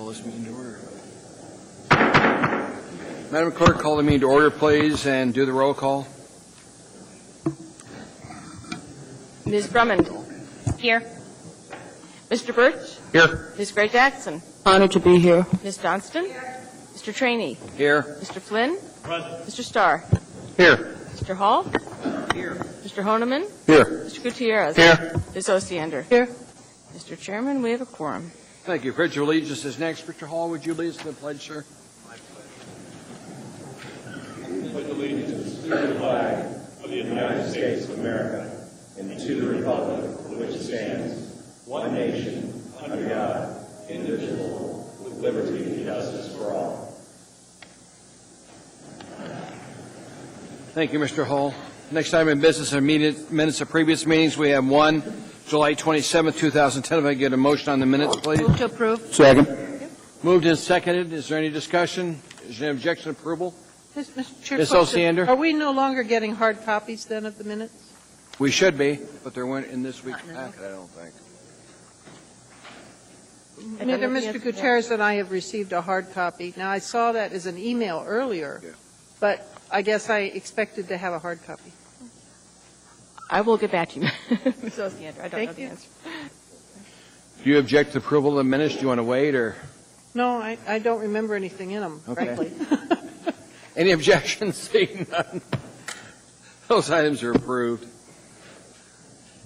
Call this meeting to order. Madam Clerk, call the meeting to order, please, and do the roll call. Ms. Drummond. Here. Mr. Birch. Here. Ms. Gray Jackson. Honored to be here. Ms. Johnston. Here. Mr. Traini. Here. Mr. Flynn. Present. Mr. Starr. Here. Mr. Hall. Here. Mr. Honeman. Here. Mr. Gutierrez. Here. Ms. Ossiander. Here. Mr. Chairman, we have a quorum. Thank you. Pledge of allegiance is next. Mr. Hall, would you lead us in the pledge, sir? Pledge allegiance to the flag of the United States of America and to the republic for which it stands, one nation, under God, indivisible, with liberty and justice for all. Thank you, Mr. Hall. Next item in business are minutes of previous meetings. We have one, July 27, 2010. If I get a motion on the minutes, please. Move to approve. Second. Moved and seconded. Is there any discussion? Is there any objection to approval? Mr. Chair, Ms. Ossiander? are we no longer getting hard copies then of the minutes? We should be, but there weren't in this week's packet, I don't think. Neither Mr. Gutierrez and I have received a hard copy. Now, I saw that as an email earlier, but I guess I expected to have a hard copy. I will get back to you, Ms. Ossiander. I don't know the answer. Do you object to approval of the minutes? Do you want to wait, or? No, I don't remember anything in them, Okay. frankly. Any objections? Seeing none. Those items are approved.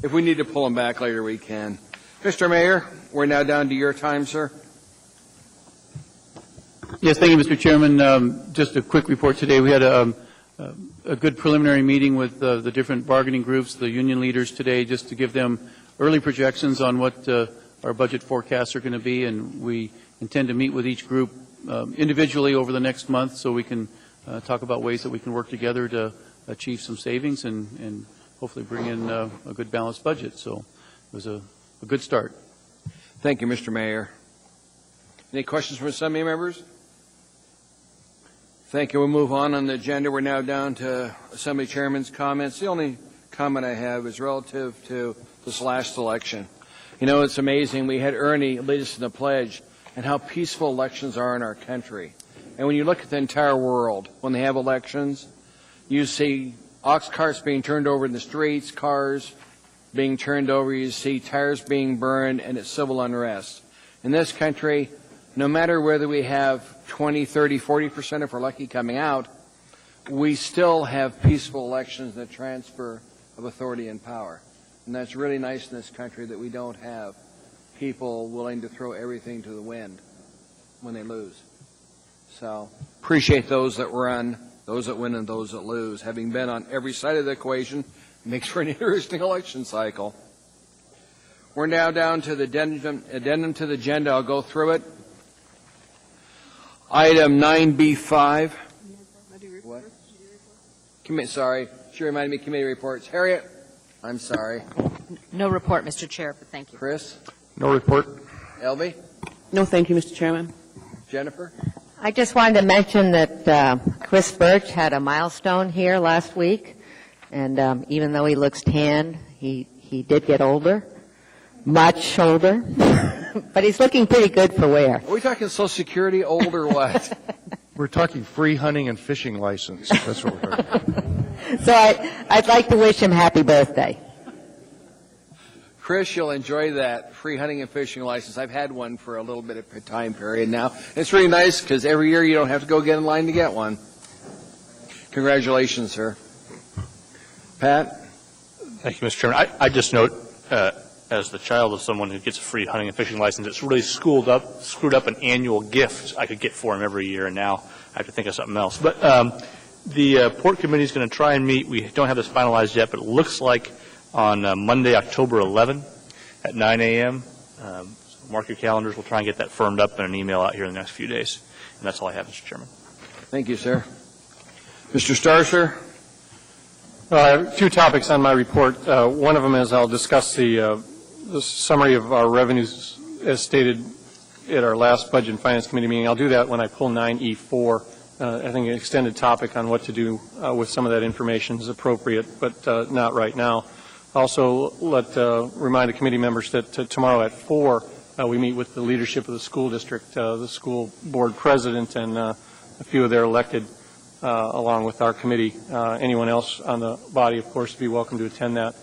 If we need to pull them back later, we can. Mr. Mayor, we're now down to your time, sir. Yes, thank you, Mr. Chairman. Just a quick report today. We had a good preliminary meeting with the different bargaining groups, the union leaders today, just to give them early projections on what our budget forecasts are going to be, and we intend to meet with each group individually over the next month so we can talk about ways that we can work together to achieve some savings and hopefully bring in a good balanced budget. So it was a good start. Thank you, Mr. Mayor. Any questions from Assembly members? Thank you. We'll move on the agenda. We're now down to Assembly Chairman's comments. The only comment I have is relative to this last election. You know, it's amazing. We had Ernie lead us in the pledge and how peaceful elections are in our country. And when you look at the entire world, when they have elections, you see ox carts being turned over in the streets, cars being turned over, you see tires being burned, and it's civil unrest. In this country, no matter whether we have 20, 30, 40%, if we're lucky, coming out, we still have peaceful elections and a transfer of authority and power. And that's really nice in this country that we don't have people willing to throw everything to the wind when they lose. So appreciate those that run, those that win, and those that lose. Having been on every side of the equation, makes for an interesting election cycle. We're now down to the addendum to the agenda. I'll go through it. Item 9B5. What? Sorry. She reminded me committee reports. Harriet? I'm sorry. No report, Mr. Chair, but thank you. Chris? No report. Elvi? No, thank you, Mr. Chairman. Jennifer? I just wanted to mention that Chris Birch had a milestone here last week, and even though he looks tan, he did get older, much older, but he's looking pretty good for wear. Are we talking Social Security, old or what? We're talking free hunting and fishing license. That's what we're talking about. So I'd like to wish him happy birthday. Chris, you'll enjoy that free hunting and fishing license. I've had one for a little bit of a time period now. It's really nice because every year you don't have to go get in line to get one. Congratulations, sir. Pat? Thank you, Mr. Chairman. I just note, as the child of someone who gets a free hunting and fishing license, it's really screwed up an annual gift I could get for him every year, and now I have to think of something else. But the Port Committee is going to try and meet. We don't have this finalized yet, but it looks like on Monday, October 11 at 9 a.m. So mark your calendars. We'll try and get that firmed up in an email out here in the next few days. And that's all I have, Mr. Chairman. Thank you, sir. Mr. Starr, sir? I have two topics on my report. One of them is I'll discuss the summary of our revenues as stated at our last Budget and Finance Committee meeting. I'll do that when I pull 9E4. I think an extended topic on what to do with some of that information is appropriate, but not right now. Also, remind the committee members that tomorrow at 4, we meet with the leadership of the school district, the school board president, and a few of their elected, along with our committee. Anyone else on the body, of course, would be welcome to attend that.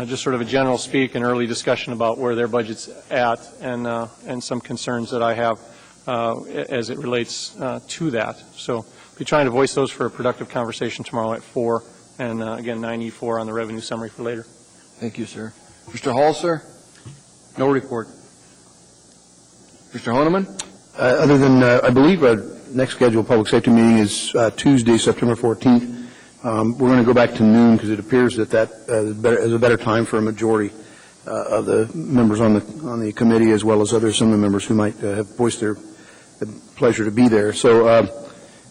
Just sort of a general speak and early discussion about where their budget's at and some concerns that I have as it relates to that. So be trying to voice those for a productive conversation tomorrow at 4, and again, 9E4 on the revenue summary for later. Thank you, sir. Mr. Hall, sir? No report. Mr. Honeman? Other than, I believe our next scheduled public safety meeting is Tuesday, September 14th. We're going to go back to noon because it appears that is a better time for a majority of the members on the committee, as well as some of the members who might have voiced their pleasure to be there. So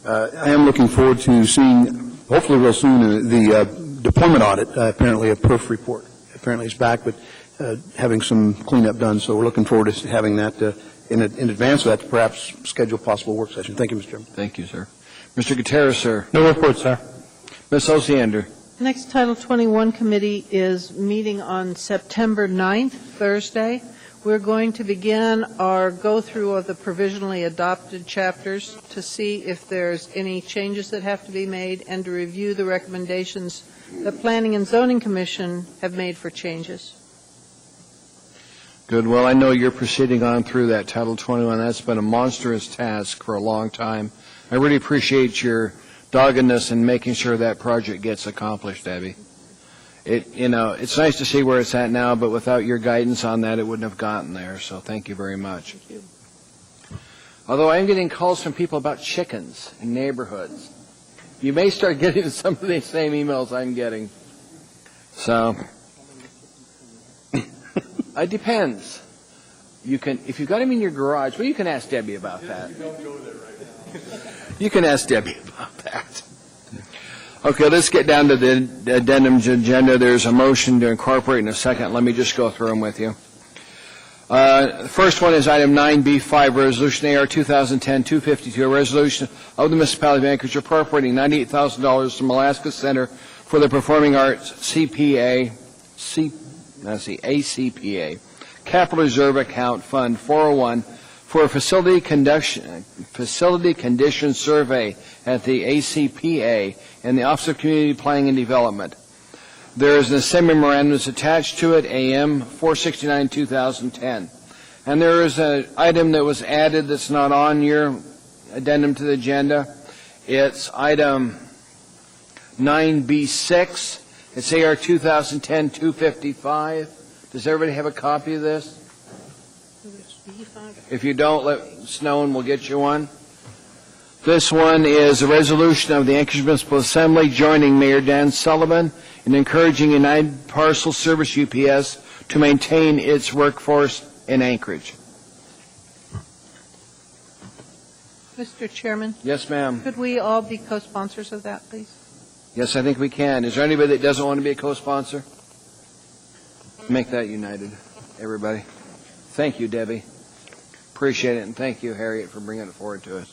I am looking forward to seeing, hopefully real soon, the deployment audit. Apparently a perf report. Apparently it's back, but having some cleanup done. So we're looking forward to having that in advance of that, to perhaps schedule a possible work session. Thank you, Mr. Chairman. Thank you, sir. Mr. Gutierrez, sir? No report, sir. Ms. Ossiander? Next Title 21 committee is meeting on September 9th, Thursday. We're going to begin our go-through of the provisionally adopted chapters to see if there's any changes that have to be made and to review the recommendations the Planning and Zoning Commission have made for changes. Good. Well, I know you're proceeding on through that Title 21. That's been a monstrous task for a long time. I really appreciate your doggedness in making sure that project gets accomplished, Debbie. It's nice to see where it's at now, but without your guidance on that, it wouldn't have gotten there. So thank you very much. Thank you. Although I'm getting calls from people about chickens in neighborhoods. You may start getting some of the same emails I'm getting. So it depends. If you've got them in your garage, well, you can ask Debbie about that. You can ask Debbie about that. Okay, let's get down to the addendum agenda. There's a motion to incorporate in a second. Let me just go through them with you. The first one is item 9B5, Resolution AR 2010-252, a resolution of the Municipality of Anchorage appropriating $98,000 to Alaska Center for the Performing Arts ACPA, Capital Reserve Account Fund 401 for a facility condition survey at the ACPA and the Office of Community Planning and Development. There is an assembly memorandum that's attached to it, AM 469-2010. And there is an item that was added that's not on your addendum to the agenda. It's item 9B6. It's AR 2010-255. Does everybody have a copy of this? If you don't, let us know and we'll get you one. This one is a resolution of the Anchorage Municipal Assembly joining Mayor Dan Sullivan in encouraging United Parcel Service UPS to maintain its workforce in Anchorage. Mr. Chairman? Yes, ma'am. Could we all be co-sponsors of that, please? Yes, I think we can. Is there anybody that doesn't want to be a co-sponsor? Make that united, everybody. Thank you, Debbie. Appreciate it, and thank you, Harriet, for bringing it forward to us.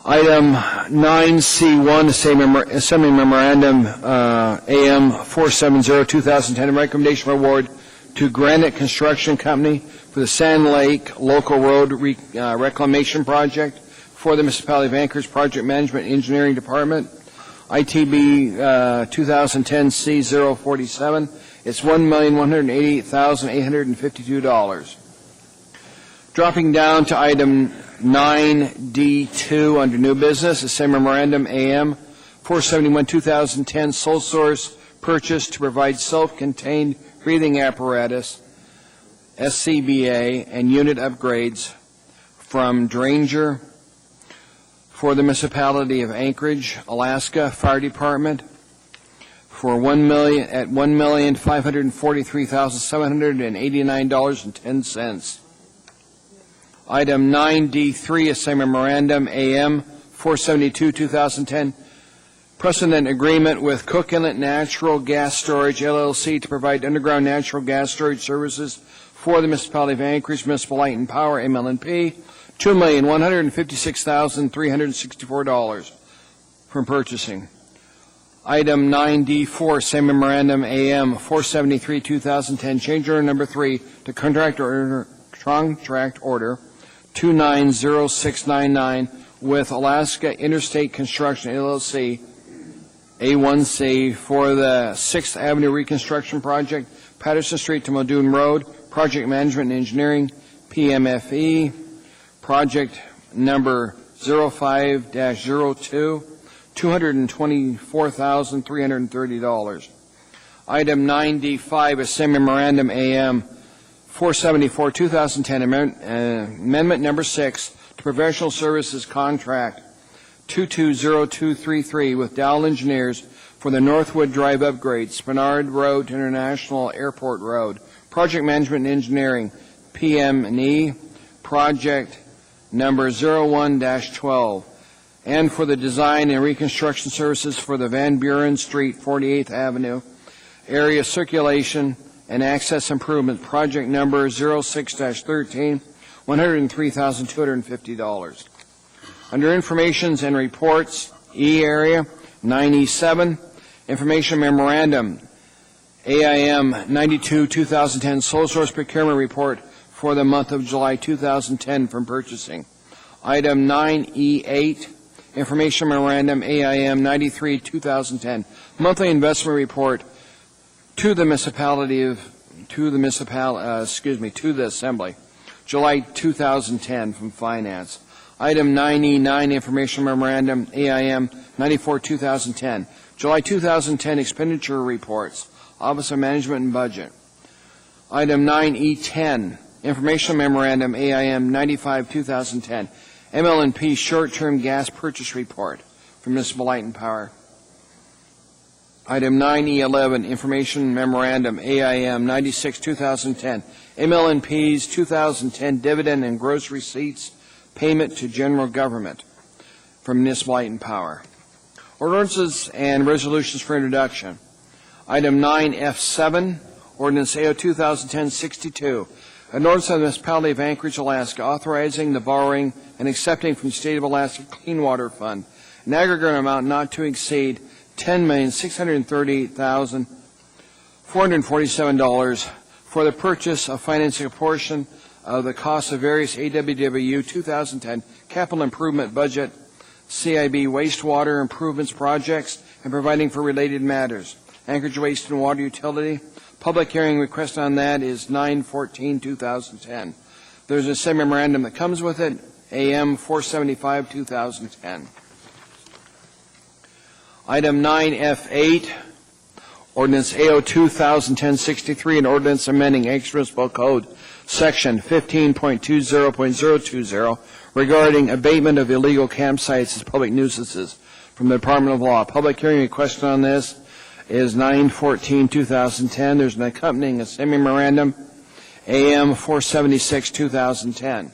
Item 9C1, Assembly Memorandum, AM 470-2010, a recommendation for award to Granite Construction Company for the Sand Lake Local Road Reclamation Project for the Municipality of Anchorage Project Management Engineering Department, ITB 2010C047. It's $1,188,852. Dropping down to item 9D2 under new business, the same memorandum, AM 471-2010, sole source purchase to provide self-contained breathing apparatus, SCBA, and unit upgrades from Dranger for the Municipality of Anchorage, Alaska Fire Department for $1,543,789.10. Item 9D3 is same memorandum, AM 472-2010, precedent agreement with Cook Inlet Natural Gas Storage, LLC, to provide underground natural gas storage services for the Municipality of Anchorage, Municipal Light and Power, MLNP, $2,156,364 from purchasing. Item 9D4, same memorandum, AM 473, 2010, change order number 3 to contract order 290699 with Alaska Interstate Construction, LLC, A1C, for the 6th Avenue Reconstruction Project, Patterson Street to Muldoon Road, Project Management and Engineering, PMFE, project number 05-02, $224,330. Item 9D5 is same memorandum, AM 474, 2010, amendment number 6 to professional services contract 220233 with Dowell Engineers for the Northwood Drive upgrade, Spenard Road to International Airport Road, Project Management and Engineering, PM&E, project number 01-12, and for the design and reconstruction services for the Van Buren Street, 48th Avenue, area circulation and access improvement, project number 06-13, $103,250. Under informations and reports, E area, 9E7, information memorandum, AIM 92, 2010, sole source procurement report for the month of July 2010 from purchasing. Item 9E8, information memorandum, AIM 93, 2010, monthly investment report to the Assembly, July 2010 from Finance. Item 9E9, information memorandum, AIM 94, 2010, July 2010 expenditure reports, Office of Management and Budget. Item 9E10, information memorandum, AIM 95, 2010, ML&P short-term gas purchase report from Municipal Light and Power. Item 9E11, information memorandum, AIM 96, 2010, ML&P's 2010 dividend and gross receipts payment to general government from Municipal Light and Power. Ordinances and resolutions for introduction. Item 9F7, Ordinance AO 2010-62, an ordinance of the Municipality of Anchorage, Alaska, authorizing the borrowing and accepting from the State of Alaska Clean Water Fund an aggregate amount not to exceed $10,638,447 for the purchase of financing a portion of the cost of various AWW 2010 capital improvement budget, CIB wastewater improvements projects, and providing for related matters. Anchorage Waste and Water Utility. Public hearing request on that is 9/14/2010. There's a same memorandum that comes with it, AM 475, 2010. Item 9F8, Ordinance AO 2010-63, an ordinance amending Anchorage Municipal Code, Section 15.20.020, regarding abatement of illegal campsites as public nuisances from the Department of Law. Public hearing request on this is 9/14/2010. There's an accompanying same memorandum, AM 476, 2010.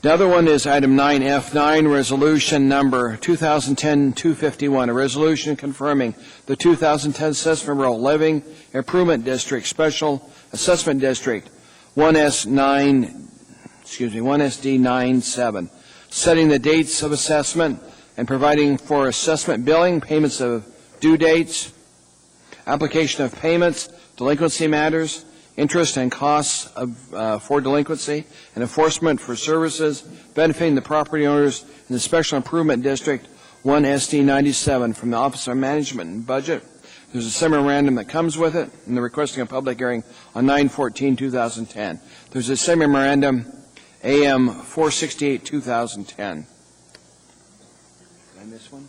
The other one is item 9F9, resolution number 2010-251, a resolution confirming the 2010 assessment roll, Living Improvement District, Special Assessment District, 1SD97, setting the dates of assessment and providing for assessment billing, payments of due dates, application of payments, delinquency matters, interest and costs for delinquency, and enforcement for services benefiting the property owners in the Special Improvement District 1SD97 from the Office of Management and Budget. There's a same memorandum that comes with it, and they're requesting a public hearing on 9/14/2010. There's a same memorandum, AM 468, 2010. Did I miss one?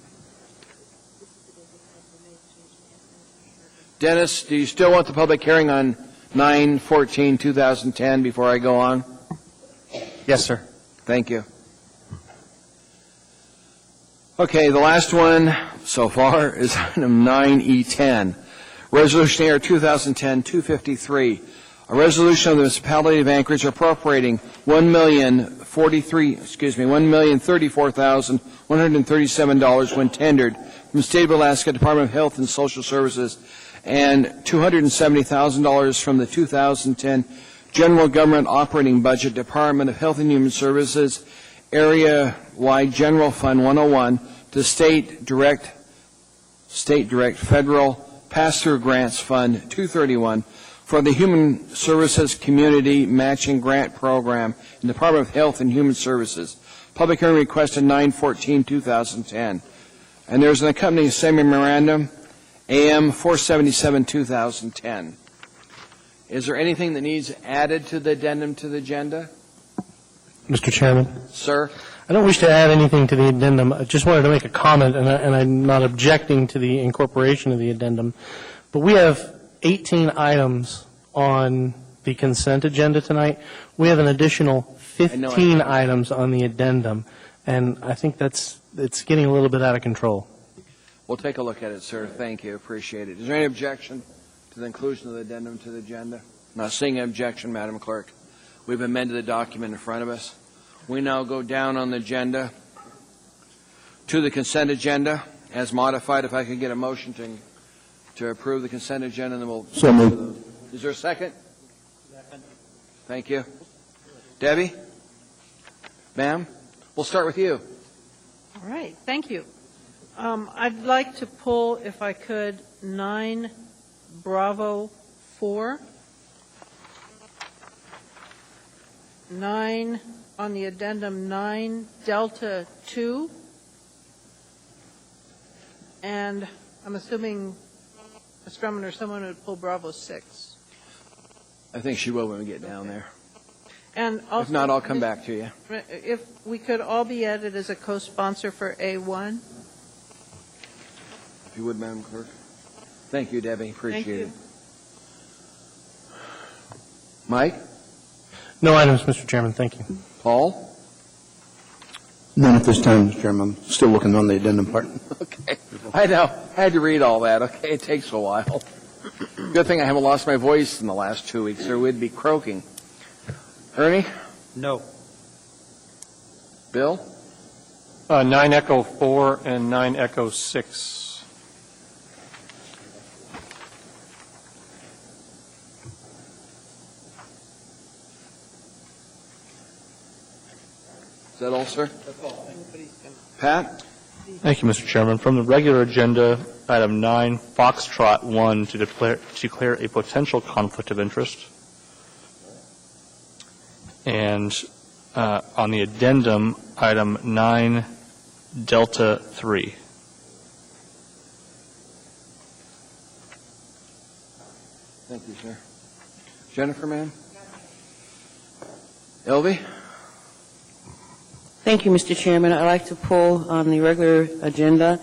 Dennis, do you still want the public hearing on 9/14/2010 before I go on? Yes, sir. Thank you. Okay, the last one so far is item 9E10, Resolution AR 2010-253, a resolution of the Municipality of Anchorage appropriating $1,034,137 when tendered from the State of Alaska Department of Health and Social Services and $270,000 from the 2010 General Government Operating Budget, Department of Health and Human Services, Area-Wide General Fund 101, to State Direct State Direct Federal Pass-Through Grants Fund 231 for the Human Services Community Matching Grant Program in the Department of Health and Human Services. Public hearing requested 9/14/2010. And there's an accompanying semi-memorandum, AM 477/2010. Is there anything that needs added to the addendum to the agenda? Mr. Chairman, Sir? I don't wish to add anything to the addendum. I just wanted to make a comment, and I'm not objecting to the incorporation of the addendum. But we have 18 items on the consent agenda tonight. We have an additional 15 items on the addendum, and I think it's getting a little bit out of control. We'll take a look at it, sir. Thank you. Appreciate it. Is there any objection to the inclusion of the addendum to the agenda? Not seeing an objection, Madam Clerk. We've amended the document in front of us. We now go down on the agenda to the consent agenda as modified. If I could get a motion to approve the consent agenda, then we'll... So moved. Is there a second? Second. Thank you. Debbie? Ma'am? We'll start with you. All right, thank you. I'd like to pull, if I could, 9 Bravo 4, 9 on the addendum 9 Delta 2, and I'm assuming Ms. Drummond or someone would pull Bravo 6. I think she will when we get down there. And also, if not, I'll come back to you. If we could all be added as a co-sponsor for A1. If you would, Madam Clerk. Thank you, Debbie. Appreciate it. Mike? No items, Mr. Chairman. Thank you. Paul? None at this time, Mr. Chairman. I'm still looking on the addendum part. Okay. I know. I had to read all that. Okay. It takes a while. Good thing I haven't lost my voice in the last 2 weeks, or we'd be croaking. Ernie? No. Bill? 9 Echo 4 and 9 Echo 6. Is that all, sir? That's all. Pat? Thank you, Mr. Chairman. From the regular agenda, item 9, Foxtrot 1, to declare a potential conflict of interest. And on the addendum, item 9, Delta 3. Thank you, sir. Jennifer, ma'am? Elvi? Thank you, Mr. Chairman. I'd like to pull on the regular agenda,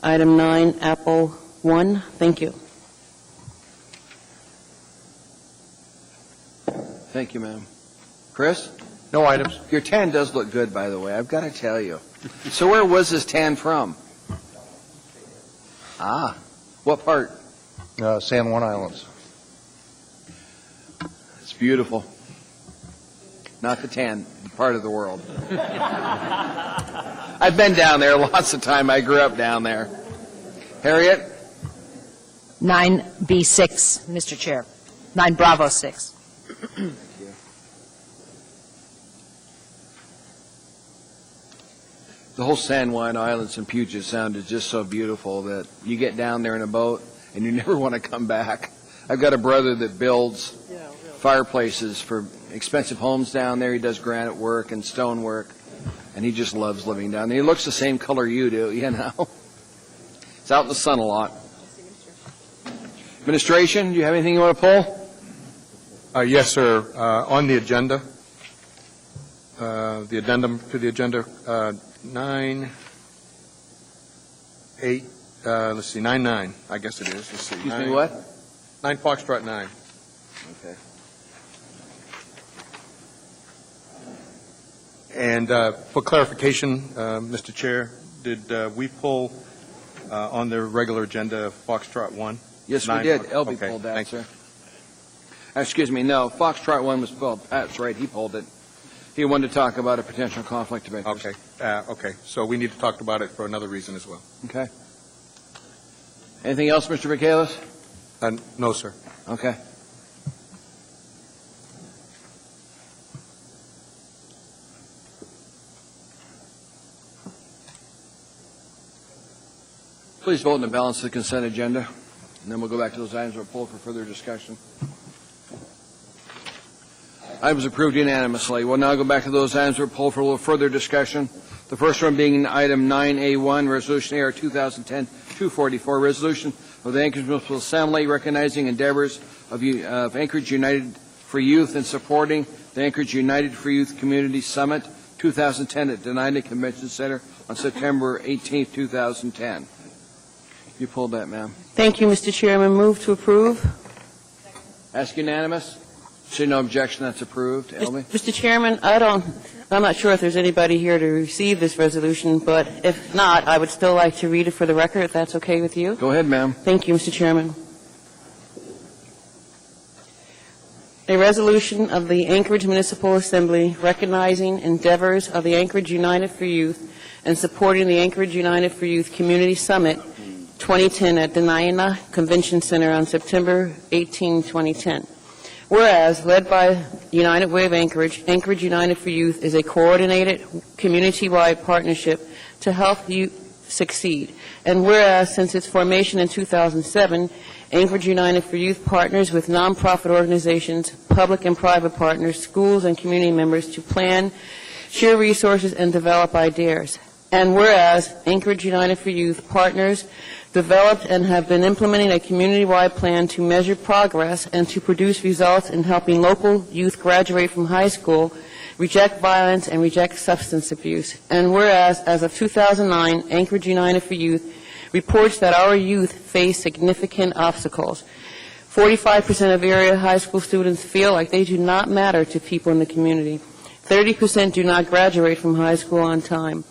item 9, Apple 1. Thank you. Thank you, ma'am. Chris? No items. Your tan does look good, by the way. I've got to tell you. So where was this tan from? Ah. What part? San Juan Islands. It's beautiful. Not the tan part of the world. I've been down there lots of time. I grew up down there. Harriet? 9B6, Mr. Chair. 9 Bravo 6. Thank you. The whole San Juan Islands and Puget Sound is just so beautiful that you get down there in a boat and you never want to come back. I've got a brother that builds fireplaces for expensive homes down there. He does granite work and stone work, and he just loves living down there. He looks the same color you do, you know. It's out in the sun a lot. Administration, do you have anything you want to pull? Yes, sir. On the agenda, the addendum to the agenda, 9, 8, let's see, 9, 9, I guess it is. Let's see. Excuse me, what? 9 Foxtrot 9. Okay. And for clarification, Mr. Chair, did we pull on the regular agenda Foxtrot 1? Yes, we did. Elvi pulled that, sir. Excuse me, no, Foxtrot 1 was pulled. That's right, he pulled it. He wanted to talk about a potential conflict of interest. Okay. Okay. So we need to talk about it for another reason as well. Okay. Anything else, Mr. Michaelis? No, sir. Okay. Please vote in the balance of the consent agenda, and then we'll go back to those items that were pulled for further discussion. Items approved unanimously. We'll now go back to those items that were pulled for a little further discussion. The first one being item 9A1, Resolution AR 2010-244, Resolution of the Anchorage Municipal Assembly recognizing endeavors of Anchorage United for Youth and supporting the Anchorage United for Youth Community Summit 2010 at Denali Convention Center on September 18, 2010. You pulled that, ma'am. Thank you, Mr. Chairman. Move to approve. Ask unanimous? See no objection, that's approved. Elvi? Mr. Chairman, I'm not sure if there's anybody here to receive this resolution, but if not, I would still like to read it for the record, if that's okay with you. Go ahead, ma'am. Thank you, Mr. Chairman. A resolution of the Anchorage Municipal Assembly recognizing endeavors of the Anchorage United for Youth and supporting the Anchorage United for Youth Community Summit 2010 at Denali Convention Center on September 18, 2010. Whereas, led by United Way of Anchorage, Anchorage United for Youth is a coordinated community-wide partnership to help youth succeed. And whereas, since its formation in 2007, Anchorage United for Youth partners with nonprofit organizations, public and private partners, schools, and community members to plan, share resources, and develop ideas. And whereas, Anchorage United for Youth partners developed and have been implementing a community-wide plan to measure progress and to produce results in helping local youth graduate from high school, reject violence, and reject substance abuse. And whereas, as of 2009, Anchorage United for Youth reports that our youth face significant obstacles. 45% of area high school students feel like they do not matter to people in the community. 30% do not graduate from high school on time.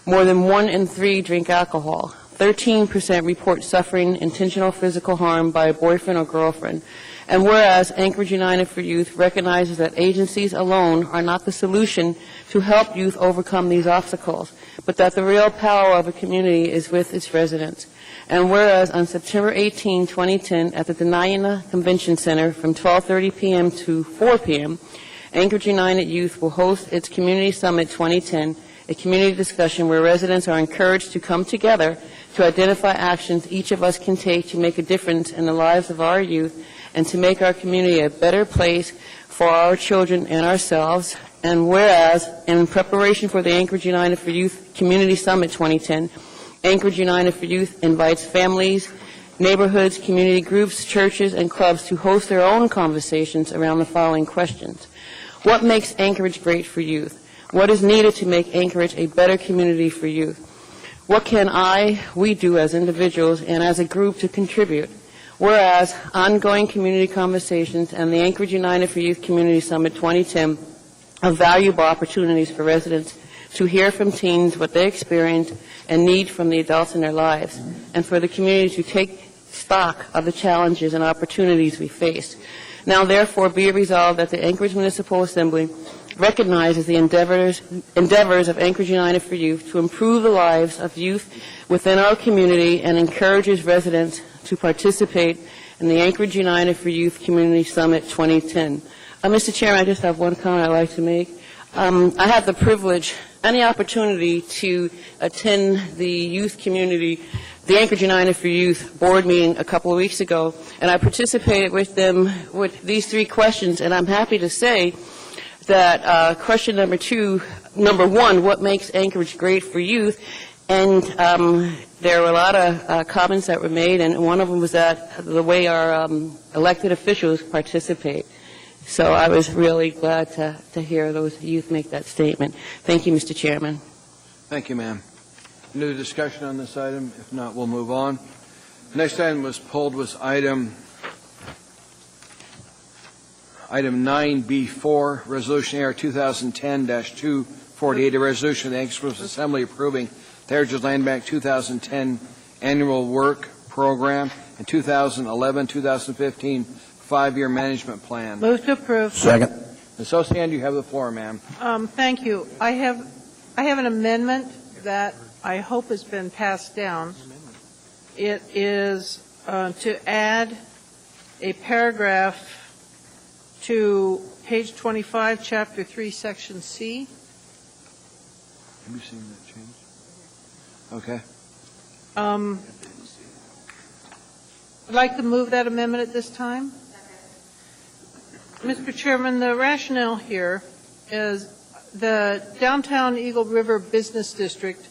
More than 1 in 3 drink alcohol. 13% report suffering intentional physical harm by a boyfriend or girlfriend. And whereas Anchorage United for Youth recognizes that agencies alone are not the solution to help youth overcome these obstacles, but that the real power of a community is with its residents. And whereas on September 18, 2010, at the Denali Convention Center from 12:30 p.m. to 4 p.m., Anchorage United Youth will host its Community Summit 2010, a community discussion where residents are encouraged to come together to identify actions each of us can take to make a difference in the lives of our youth and to make our community a better place for our children and ourselves. And whereas, in preparation for the Anchorage United for Youth Community Summit 2010, Anchorage United for Youth invites families, neighborhoods, community groups, churches, and clubs to host their own conversations around the following questions. What makes Anchorage great for youth? What is needed to make Anchorage a better community for youth? What can we do as individuals and as a group to contribute? Whereas ongoing community conversations and the Anchorage United for Youth Community Summit 2010 are valuable opportunities for residents to hear from teens what they experience and need from the adults in their lives, and for the community to take stock of the challenges and opportunities we face. Now, therefore, be it resolved that the Anchorage Municipal Assembly recognizes the endeavors of Anchorage United for Youth to improve the lives of youth within our community and encourages residents to participate in the Anchorage United for Youth Community Summit 2010. Mr. Chairman, I just have one comment I'd like to make. I had the privilege and the opportunity to attend the youth community, the Anchorage United for Youth board meeting a couple of weeks ago, and I participated with them with these 3 questions, and I'm happy to say that question number 1, what makes Anchorage great for youth? And there were a lot of comments that were made, and one of them was that the way our elected officials participate. So I was really glad to hear those youth make that statement. Thank you, Mr. Chairman. Thank you, ma'am. Any other discussion on this item? If not, we'll move on. The next item was pulled was item 9B4, Resolution AR 2010-248, a resolution of the Anchorage Assembly approving the Heritage Land Bank 2010 Annual Work Program and 2011-2015 5-year management plan. Move to approve. Second. Ms. Ossiander, you have the floor, ma'am. Thank you. I have an amendment that I hope has been passed down. It is to add a paragraph to page 25, Chapter 3, Section C. Have you seen that change? Okay. I'd like to move that amendment at this time. Mr. Chairman, the rationale here is the downtown Eagle River Business District,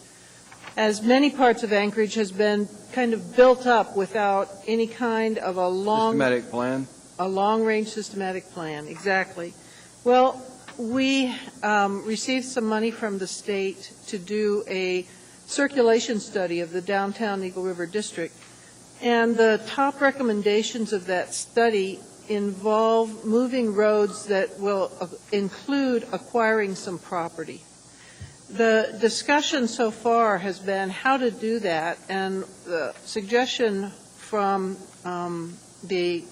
as many parts of Anchorage, has been kind of built up without any kind of a Systematic plan? A long-range systematic plan, exactly. Well, we received some money from the state to do a circulation study of the downtown Eagle River District, and the top recommendations of that study involve moving roads that will include acquiring some property. The discussion so far has been how to do that, and the suggestion from the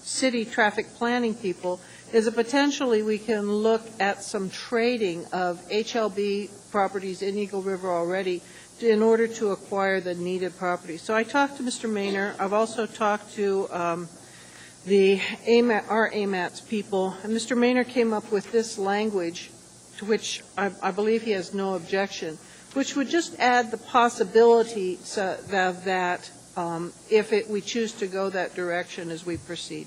city traffic planning people is that potentially we can look at some trading of HLB properties in Eagle River already in order to acquire the needed property. So I talked to Mr. Maynor. I've also talked to our AMATS people, and Mr. Maynor came up with this language, to which I believe he has no objection, which would just add the possibility of that if we choose to go that direction as we proceed.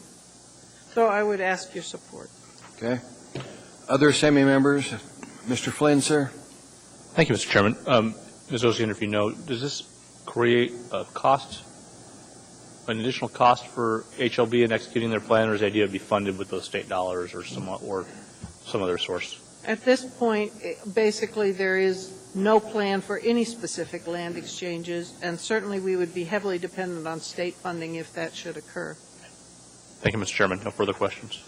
So I would ask your support. Okay. Other Assembly members? Mr. Flynn, sir? Thank you, Mr. Chairman. Ms. Ossiander, if you know, does this create a cost, an additional cost for HLB in executing their plan, or is the idea to be funded with those state dollars or some other source? At this point, basically, there is no plan for any specific land exchanges, and certainly we would be heavily dependent on state funding if that should occur. Thank you, Mr. Chairman. No further questions.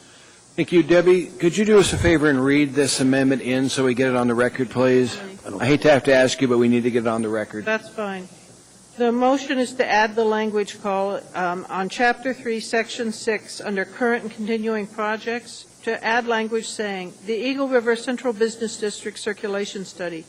Thank you. Debbie, could you do us a favor and read this amendment in so we get it on the record, please? I hate to have to ask you, but we need to get it on the record. That's fine. The motion is to add the language call on Chapter 3, Section 6, under current and continuing projects, to add language saying, the Eagle River Central Business District Circulation Study.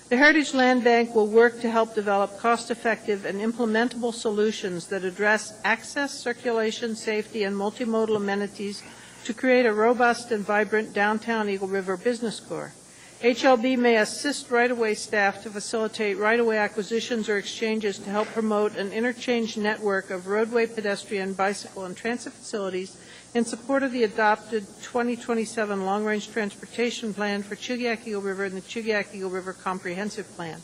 The Heritage Land Bank will work to help develop cost-effective and implementable solutions that address access, circulation, safety, and multimodal amenities to create a robust and vibrant downtown Eagle River business core. HLB may assist right-of-way staff to facilitate right-of-way acquisitions or exchanges to help promote an interchange network of roadway, pedestrian, bicycle, and transit facilities in support of the adopted 2027 Long-Range Transportation Plan for Chugiak Eagle River and the Chugiak Eagle River Comprehensive Plan.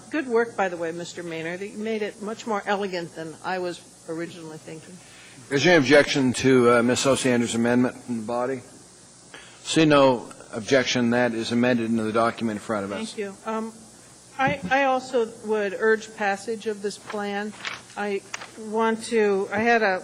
Good work, by the way, Mr. Maynard. You made it much more elegant than I was originally thinking. Is there any objection to Ms. Ossiander's amendment from the body? See no objection. That is amended into the document in front of us. Thank you. I also would urge passage of this plan. I had a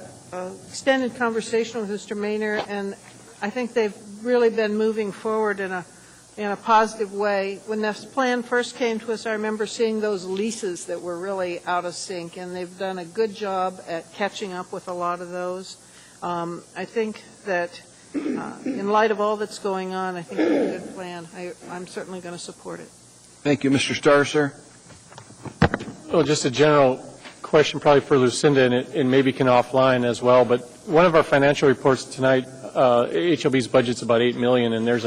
extended conversation with Mr. Maynard, and I think they've really been moving forward in a positive way. When this plan first came to us, I remember seeing those leases that were really out of sync, and they've done a good job at catching up with a lot of those. I think that in light of all that's going on, I think it's a good plan. I'm certainly going to support it. Thank you. Mr. Starr, sir? Well, just a general question probably for Lucinda, and it maybe can offline as well, but one of our financial reports tonight, HLB's budget's about $8 million, and there's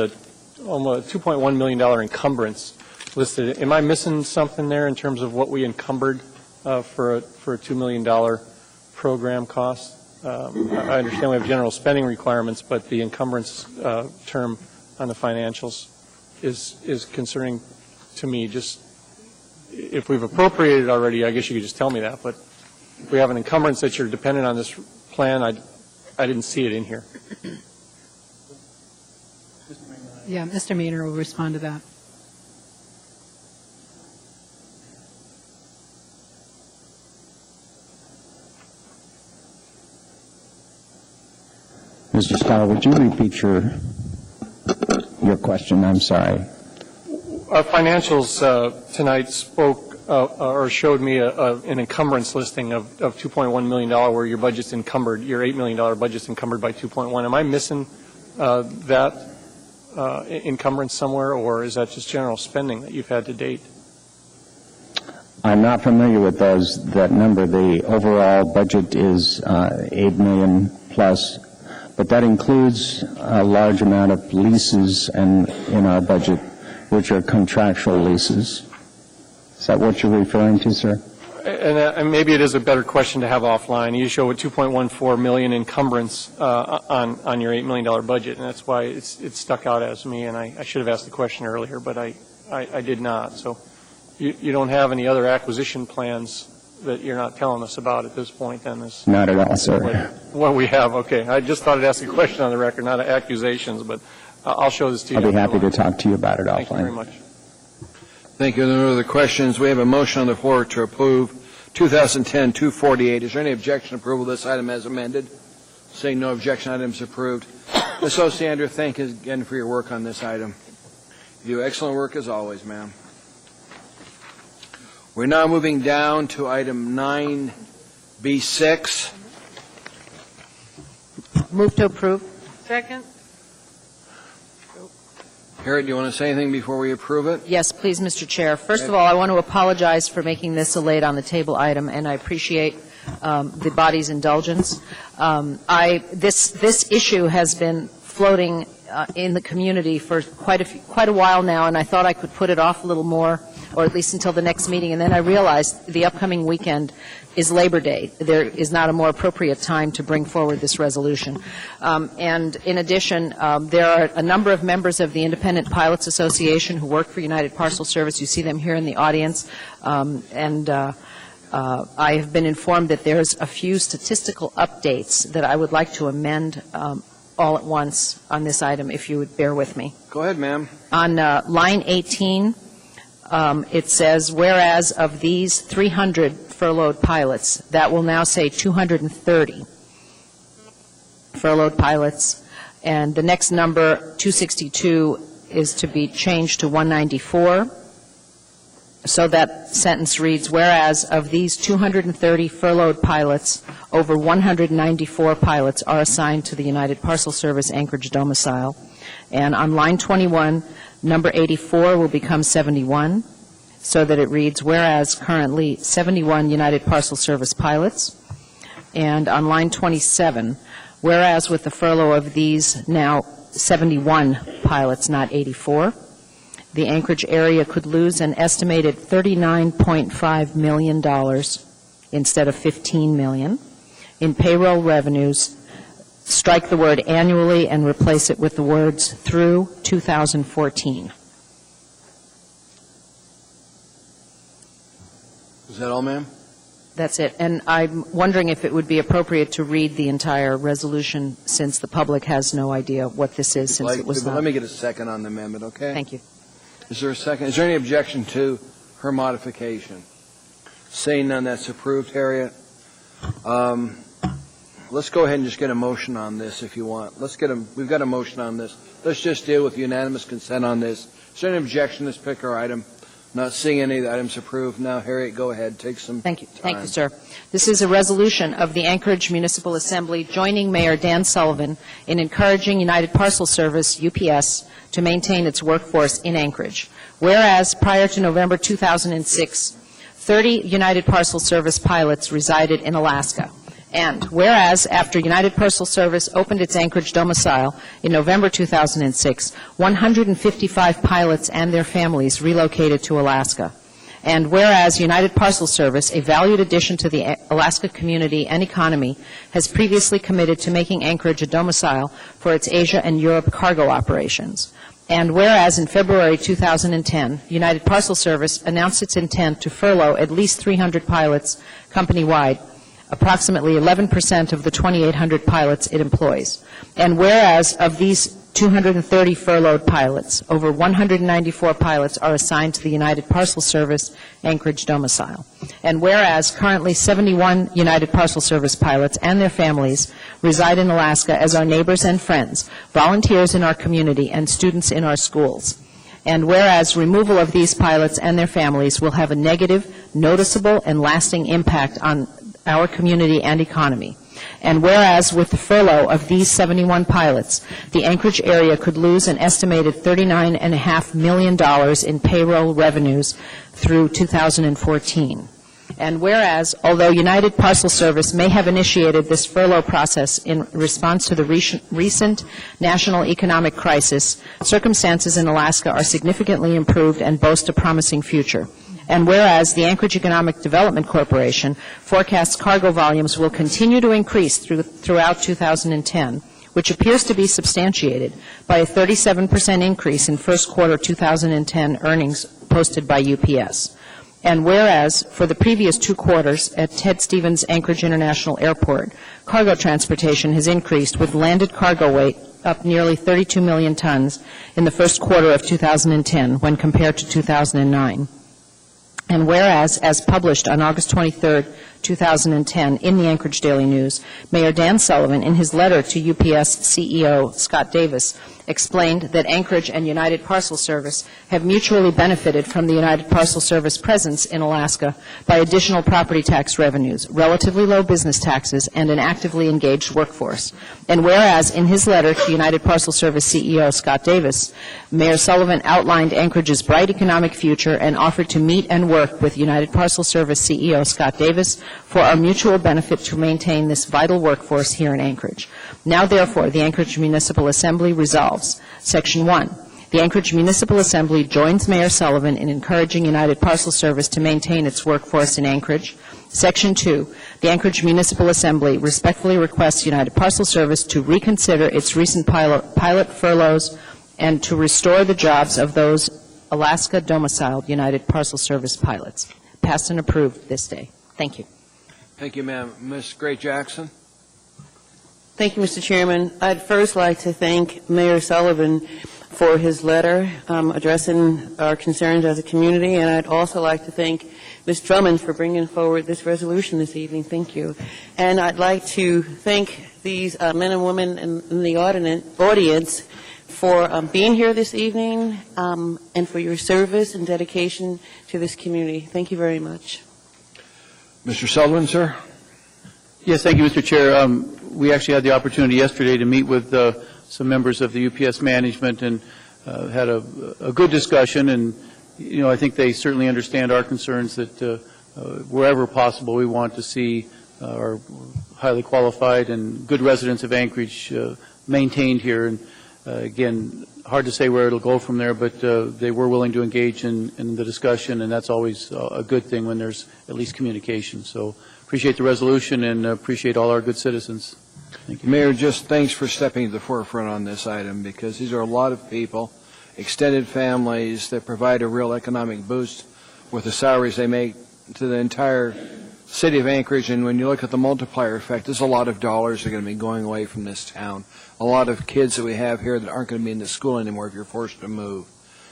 almost $2.1 million encumbrance listed. Am I missing something there in terms of what we encumbered for a $2 million program cost? I understand we have general spending requirements, but the encumbrance term on the financials is concerning to me. Just if we've appropriated already, I guess you could just tell me that. But if we have an encumbrance that you're dependent on this plan, I didn't see it in here. Yeah, Mr. Maynard will respond to that. Mr. Starr, would you repeat your question? I'm sorry. Our financials tonight spoke or showed me an encumbrance listing of $2.1 million where your budget's encumbered, your $8 million budget's encumbered by 2.1. Am I missing that encumbrance somewhere, or is that just general spending that you've had to date? I'm not familiar with that number. The overall budget is $8 million plus, but that includes a large amount of leases in our budget, which are contractual leases. Is that what you're referring to, sir? And maybe it is a better question to have offline. You show a $2.14 million encumbrance on your $8 million budget, and that's why it's stuck out as me, and I should have asked the question earlier, but I did not. So you don't have any other acquisition plans that you're not telling us about at this point, then? Not at all, sir. What we have, okay. I just thought I'd ask a question on the record, not accusations, but I'll show this to you. I'll be happy to talk to you about it offline. Thank you very much. Thank you. No other questions. We have a motion on the floor to approve 2010-248. Is there any objection to approval of this item as amended? Seeing no objection, item is approved. Ms. Ossiander, thank you again for your work on this item. You do excellent work as always, ma'am. We're now moving down to item 9B6. Move to approve. Second? Harriet, do you want to say anything before we approve it? Yes, please, Mr. Chair. First of all, I want to apologize for making this a late on the table item, and I appreciate the body's indulgence. This issue has been floating in the community for quite a while now, and I thought I could put it off a little more, or at least until the next meeting, and then I realized the upcoming weekend is Labor Day. There is not a more appropriate time to bring forward this resolution. And in addition, there are a number of members of the Independent Pilots Association who work for United Parcel Service. You see them here in the audience. I have been informed that there's a few statistical updates that I would like to amend all at once on this item, if you would bear with me. Go ahead, ma'am. On line 18, it says, whereas of these 300 furloughed pilots, that will now say 230 furloughed pilots, and the next number, 262, is to be changed to 194. So that sentence reads, whereas of these 230 furloughed pilots, over 194 pilots are assigned to the United Parcel Service Anchorage domicile. And on line 21, number 84 will become 71, so that it reads, whereas currently 71 United Parcel Service pilots. And on line 27, whereas with the furlough of these now 71 pilots, not 84, the Anchorage area could lose an estimated $39.5 million instead of $15 million in payroll revenues. Strike the word annually and replace it with the words through 2014. Is that all, ma'am? That's it. And I'm wondering if it would be appropriate to read the entire resolution, since the public has no idea what this is, since it was not. Let me get a second on the amendment, okay? Thank you. Is there a second? Is there any objection to her modification? Seeing none, that's approved. Harriet, let's go ahead and just get a motion on this if you want. We've got a motion on this. Let's just deal with unanimous consent on this. Is there any objection to this particular item? Not seeing any of the items approved. Now, Harriet, go ahead. Take some time. Thank you, sir. This is a resolution of the Anchorage Municipal Assembly joining Mayor Dan Sullivan in encouraging United Parcel Service, UPS, to maintain its workforce in Anchorage. Whereas prior to November 2006, 30 United Parcel Service pilots resided in Alaska. And whereas after United Parcel Service opened its Anchorage domicile in November 2006, 155 pilots and their families relocated to Alaska. And whereas United Parcel Service, a valued addition to the Alaska community and economy, has previously committed to making Anchorage a domicile for its Asia and Europe cargo operations. And whereas in February 2010, United Parcel Service announced its intent to furlough at least 300 pilots company-wide, approximately 11% of the 2,800 pilots it employs. And whereas of these 230 furloughed pilots, over 194 pilots are assigned to the United Parcel Service Anchorage domicile. And whereas currently 71 United Parcel Service pilots and their families reside in Alaska as our neighbors and friends, volunteers in our community, and students in our schools. And whereas removal of these pilots and their families will have a negative, noticeable, and lasting impact on our community and economy. And whereas with the furlough of these 71 pilots, the Anchorage area could lose an estimated $39.5 million in payroll revenues through 2014. And whereas, although United Parcel Service may have initiated this furlough process in response to the recent national economic crisis, circumstances in Alaska are significantly improved and boast a promising future. And whereas the Anchorage Economic Development Corporation forecasts cargo volumes will continue to increase throughout 2010, which appears to be substantiated by a 37% increase in first quarter 2010 earnings posted by UPS. And whereas for the previous 2 quarters at Ted Stevens Anchorage International Airport, cargo transportation has increased with landed cargo weight up nearly 32 million tons in the first quarter of 2010 when compared to 2009. And whereas, as published on August 23, 2010, in the Anchorage Daily News, Mayor Dan Sullivan, in his letter to UPS CEO Scott Davis, explained that Anchorage and United Parcel Service have mutually benefited from the United Parcel Service presence in Alaska by additional property tax revenues, relatively low business taxes, and an actively engaged workforce. And whereas, in his letter to United Parcel Service CEO Scott Davis, Mayor Sullivan outlined Anchorage's bright economic future and offered to meet and work with United Parcel Service CEO Scott Davis for our mutual benefit to maintain this vital workforce here in Anchorage. Now, therefore, the Anchorage Municipal Assembly resolves, Section 1, the Anchorage Municipal Assembly joins Mayor Sullivan in encouraging United Parcel Service to maintain its workforce in Anchorage. Section 2, the Anchorage Municipal Assembly respectfully requests United Parcel Service to reconsider its recent pilot furloughs and to restore the jobs of those Alaska-domiciled United Parcel Service pilots. Passed and approved this day. Thank you. Thank you, ma'am. Ms. Gray-Jackson. Thank you, Mr. Chairman. I'd first like to thank Mayor Sullivan for his letter addressing our concerns as a community, and I'd also like to thank Ms. Drummond for bringing forward this resolution this evening. Thank you. And I'd like to thank these men and women in the audience for being here this evening and for your service and dedication to this community. Thank you very much. Mr. Sullivan, sir. Yes, thank you, Mr. Chair. We actually had the opportunity yesterday to meet with some members of the UPS management and had a good discussion, and I think they certainly understand our concerns that wherever possible we want to see our highly qualified and good residents of Anchorage maintained here. And again, hard to say where it'll go from there, but they were willing to engage in the discussion, and that's always a good thing when there's at least communication. So appreciate the resolution and appreciate all our good citizens. Thank you. Mayor, just thanks for stepping to the forefront on this item, because these are a lot of people, extended families that provide a real economic boost with the salaries they make to the entire city of Anchorage. And when you look at the multiplier effect, there's a lot of dollars that are going to be going away from this town. A lot of kids that we have here that aren't going to be in the school anymore if you're forced to move.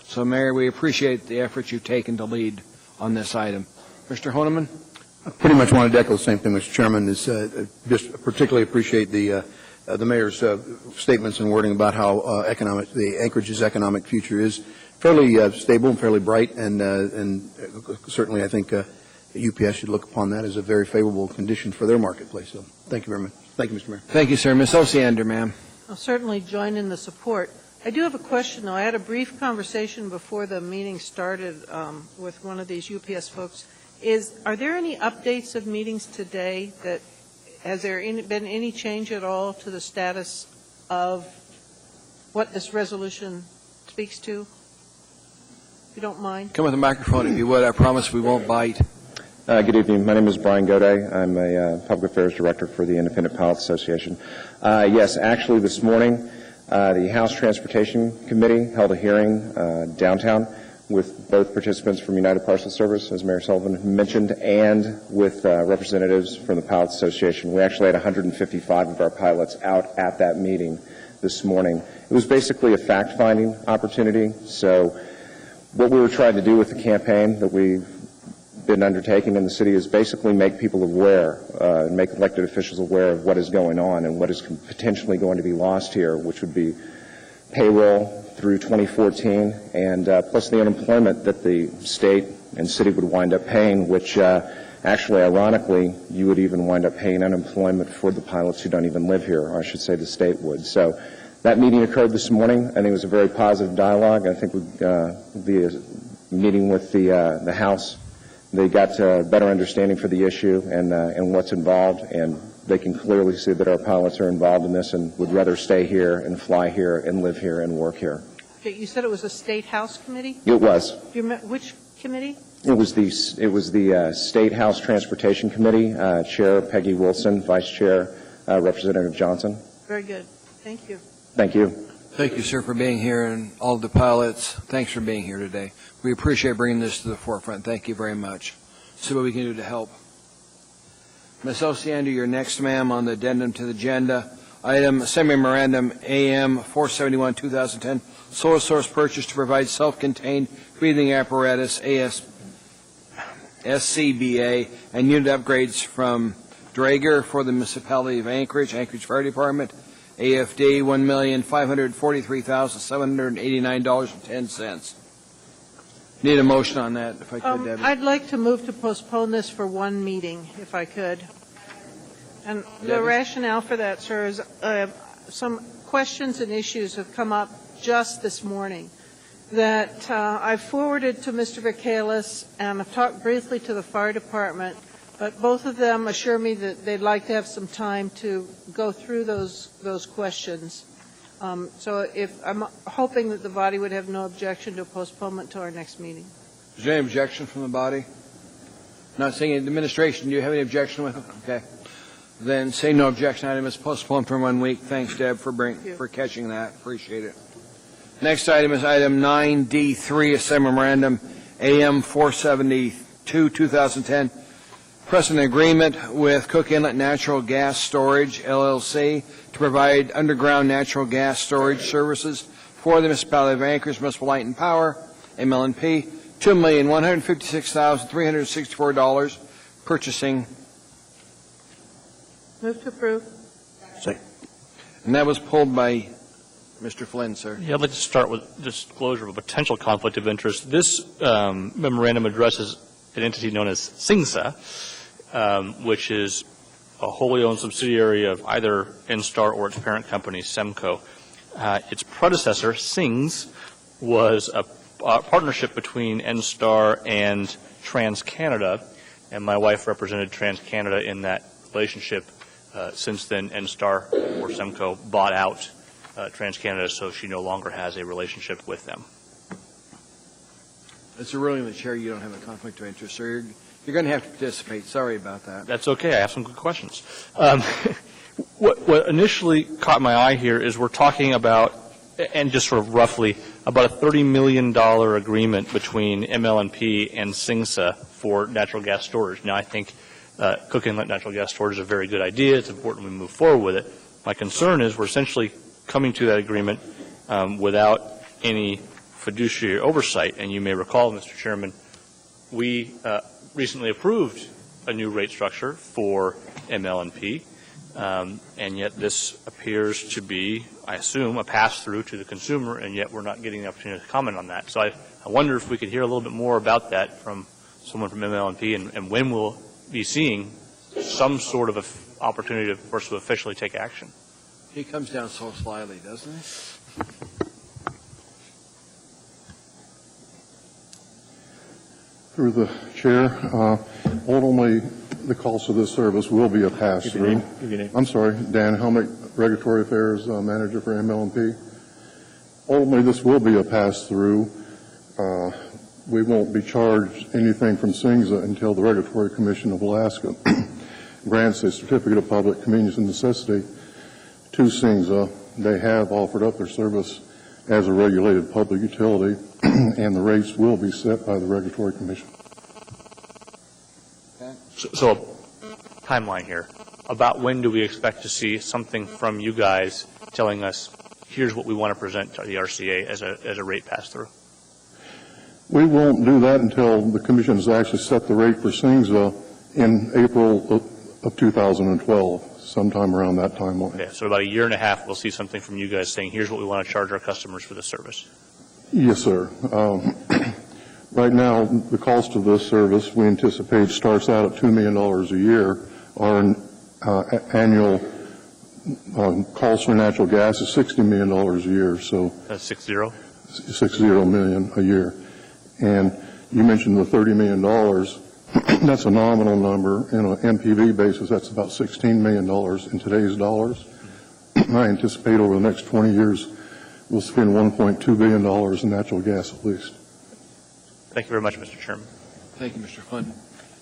So, Mayor, we appreciate the effort you've taken to lead on this item. Mr. Honeman? I pretty much wanted to echo the same thing, Mr. Chairman. Just particularly appreciate the mayor's statements and wording about how the Anchorage's economic future is fairly stable and fairly bright, and certainly I think UPS should look upon that as a very favorable condition for their marketplace. So thank you very much. Thank you, Mr. Mayor. Thank you, sir. Ms. Ossiander, ma'am. I'll certainly join in the support. I do have a question, though. I had a brief conversation before the meeting started with one of these UPS folks. Are there any updates of meetings today? Has there been any change at all to the status of what this resolution speaks to? If you don't mind. Come with the microphone, if you would. I promise we won't bite. Good evening. My name is Brian Goday. I'm a Public Affairs Director for the Independent Pilots Association. Yes, actually this morning, the House Transportation Committee held a hearing downtown with both participants from United Parcel Service, as Mayor Sullivan mentioned, and with representatives from the Pilots Association. We actually had 155 of our pilots out at that meeting this morning. It was basically a fact-finding opportunity. So what we were trying to do with the campaign that we've been undertaking in the city is basically make people aware, make elected officials aware of what is going on and what is potentially going to be lost here, which would be payroll through 2014, and plus the unemployment that the state and city would wind up paying, which actually, ironically, you would even wind up paying unemployment for the pilots who don't even live here, or I should say the state would. So that meeting occurred this morning. I think it was a very positive dialogue. I think the meeting with the House, they got a better understanding for the issue and what's involved, and they can clearly see that our pilots are involved in this and would rather stay here and fly here and live here and work here. Okay, you said it was a State House committee? It was. Which committee? It was the State House Transportation Committee, Chair Peggy Wilson, Vice Chair Representative Johnson. Very good. Thank you. Thank you. Thank you, sir, for being here, and all the pilots, thanks for being here today. We appreciate bringing this to the forefront. Thank you very much. See what we can do to help. Ms. Ossiander, you're next, ma'am, on the addendum to the agenda. Item Memorandum AM 471, 2010, sole source purchase to provide self-contained breathing apparatus, SCBA, and unit upgrades from Draeger for the municipality of Anchorage, Anchorage Fire Department, AFD $1,543,789.10. Need a motion on that, if I could, Debbie. I'd like to move to postpone this for one meeting, if I could. And the Debbie? rationale for that, sir, is some questions and issues have come up just this morning that I've forwarded to Mr. Vacalis, and I've talked briefly to the fire department, but both of them assure me that they'd like to have some time to go through those questions. So I'm hoping that the body would have no objection to a postponement to our next meeting. Is there any objection from the body? Not saying administration. Do you have any objection with it? Okay. Then say no objection. Item is postponed for 1 week. Thanks, Deb, for catching that. Appreciate it. Next item is item 9D3, a memorandum AM 472, 2010. Precedent agreement with Cook Inlet Natural Gas Storage, LLC, to provide underground natural gas storage services for the municipality of Anchorage Municipal Light and Power, MLNP, $2,156,364, purchasing. Move to approve. Second. And that was pulled by Mr. Flynn, sir. Yeah, I'd like to start with disclosure of a potential conflict of interest. This memorandum addresses an entity known as SINGSA, which is a wholly owned subsidiary of either Starr or its parent company, Semco. Its predecessor, SINGS, was a partnership between Starr and TransCanada, and my wife represented TransCanada in that relationship. Since then, Starr or Semco bought out TransCanada, so she no longer has a relationship with them. It's a ruling of the chair. You don't have a conflict of interest, sir. You're going to have to participate. Sorry about that. That's okay. I have some good questions. What initially caught my eye here is we're talking about, and just sort of roughly, about a $30 million agreement between ML&P and SINGSA for natural gas storage. Now, I think Cook Inlet natural gas storage is a very good idea. It's important we move forward with it. My concern is we're essentially coming to that agreement without any fiduciary oversight. And you may recall, Mr. Chairman, we recently approved a new rate structure for ML&P, and yet this appears to be, I assume, a pass-through to the consumer, and yet we're not getting the opportunity to comment on that. So I wonder if we could hear a little bit more about that from someone from ML&P, and when we'll be seeing some sort of opportunity for us to officially take action. He comes down so slyly, doesn't he? Through the chair, ultimately, the cost of this service will be a pass-through. I'm sorry, Dan Helmick, Regulatory Affairs Manager for ML&P. Ultimately, this will be a pass-through. We won't be charged anything from SINGSA until the Regulatory Commission of Alaska grants a Certificate of Public Convenience and Necessity to SINGSA. They have offered up their service as a regulated public utility, and the rates will be set by the Regulatory Commission. So timeline here. About when do we expect to see something from you guys telling us, here's what we want to present to the RCA as a rate pass-through? We won't do that until the Commission has actually set the rate for SINGSA in April of 2012, sometime around that timeline. Okay, so about a year and a half, we'll see something from you guys saying, here's what we want to charge our customers for this service. Yes, sir. Right now, the cost of this service, we anticipate, starts out at $2 million a year. Our annual cost for natural gas is $60 million a year. So that's 60? 60 million a year. And you mentioned the $30 million. That's a nominal number. In an MPV basis, that's about $16 million in today's dollars. I anticipate over the next 20 years, we'll spend $1.2 billion in natural gas at least. Thank you very much, Mr. Chairman. Thank you, Mr. Flynn.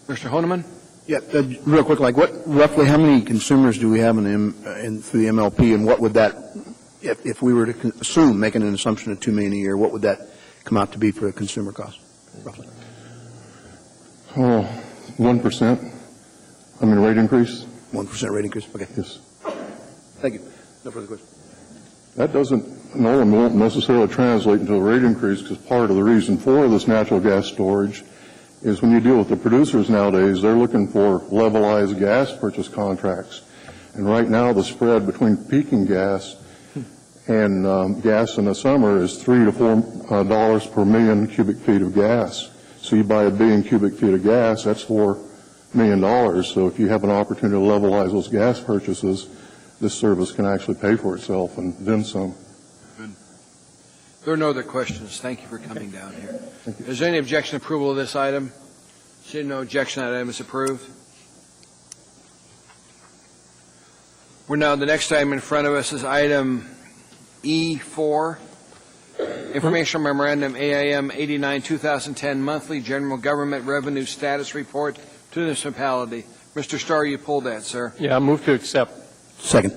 Mr. Honeman? Yeah, real quick, like roughly how many consumers do we have through the MLP, and what would that, if we were to assume, making an assumption of $2 million a year, what would that come out to be for a consumer cost, roughly? Oh, 1%. I mean, rate increase? 1% rate increase? Okay. Yes. Thank you. No further questions. That won't necessarily translate into a rate increase, because part of the reason for this natural gas storage is when you deal with the producers nowadays, they're looking for levelized gas purchase contracts. And right now, the spread between peaking gas and gas in the summer is $3 to $4 per million cubic feet of gas. So you buy a billion cubic feet of gas, that's $4 million. So if you have an opportunity to levelize those gas purchases, this service can actually pay for itself and then some. Good. There are no other questions. Thank you for coming down here. Is there any objection to approval of this item? Seeing no objection, that item is approved. We're now, the next item in front of us is item E4, Informational Memorandum AIM 89 2010 Monthly General Government Revenue Status Report to the municipality. Mr. Starr, you pulled that, sir. Yeah, I move to accept. Second.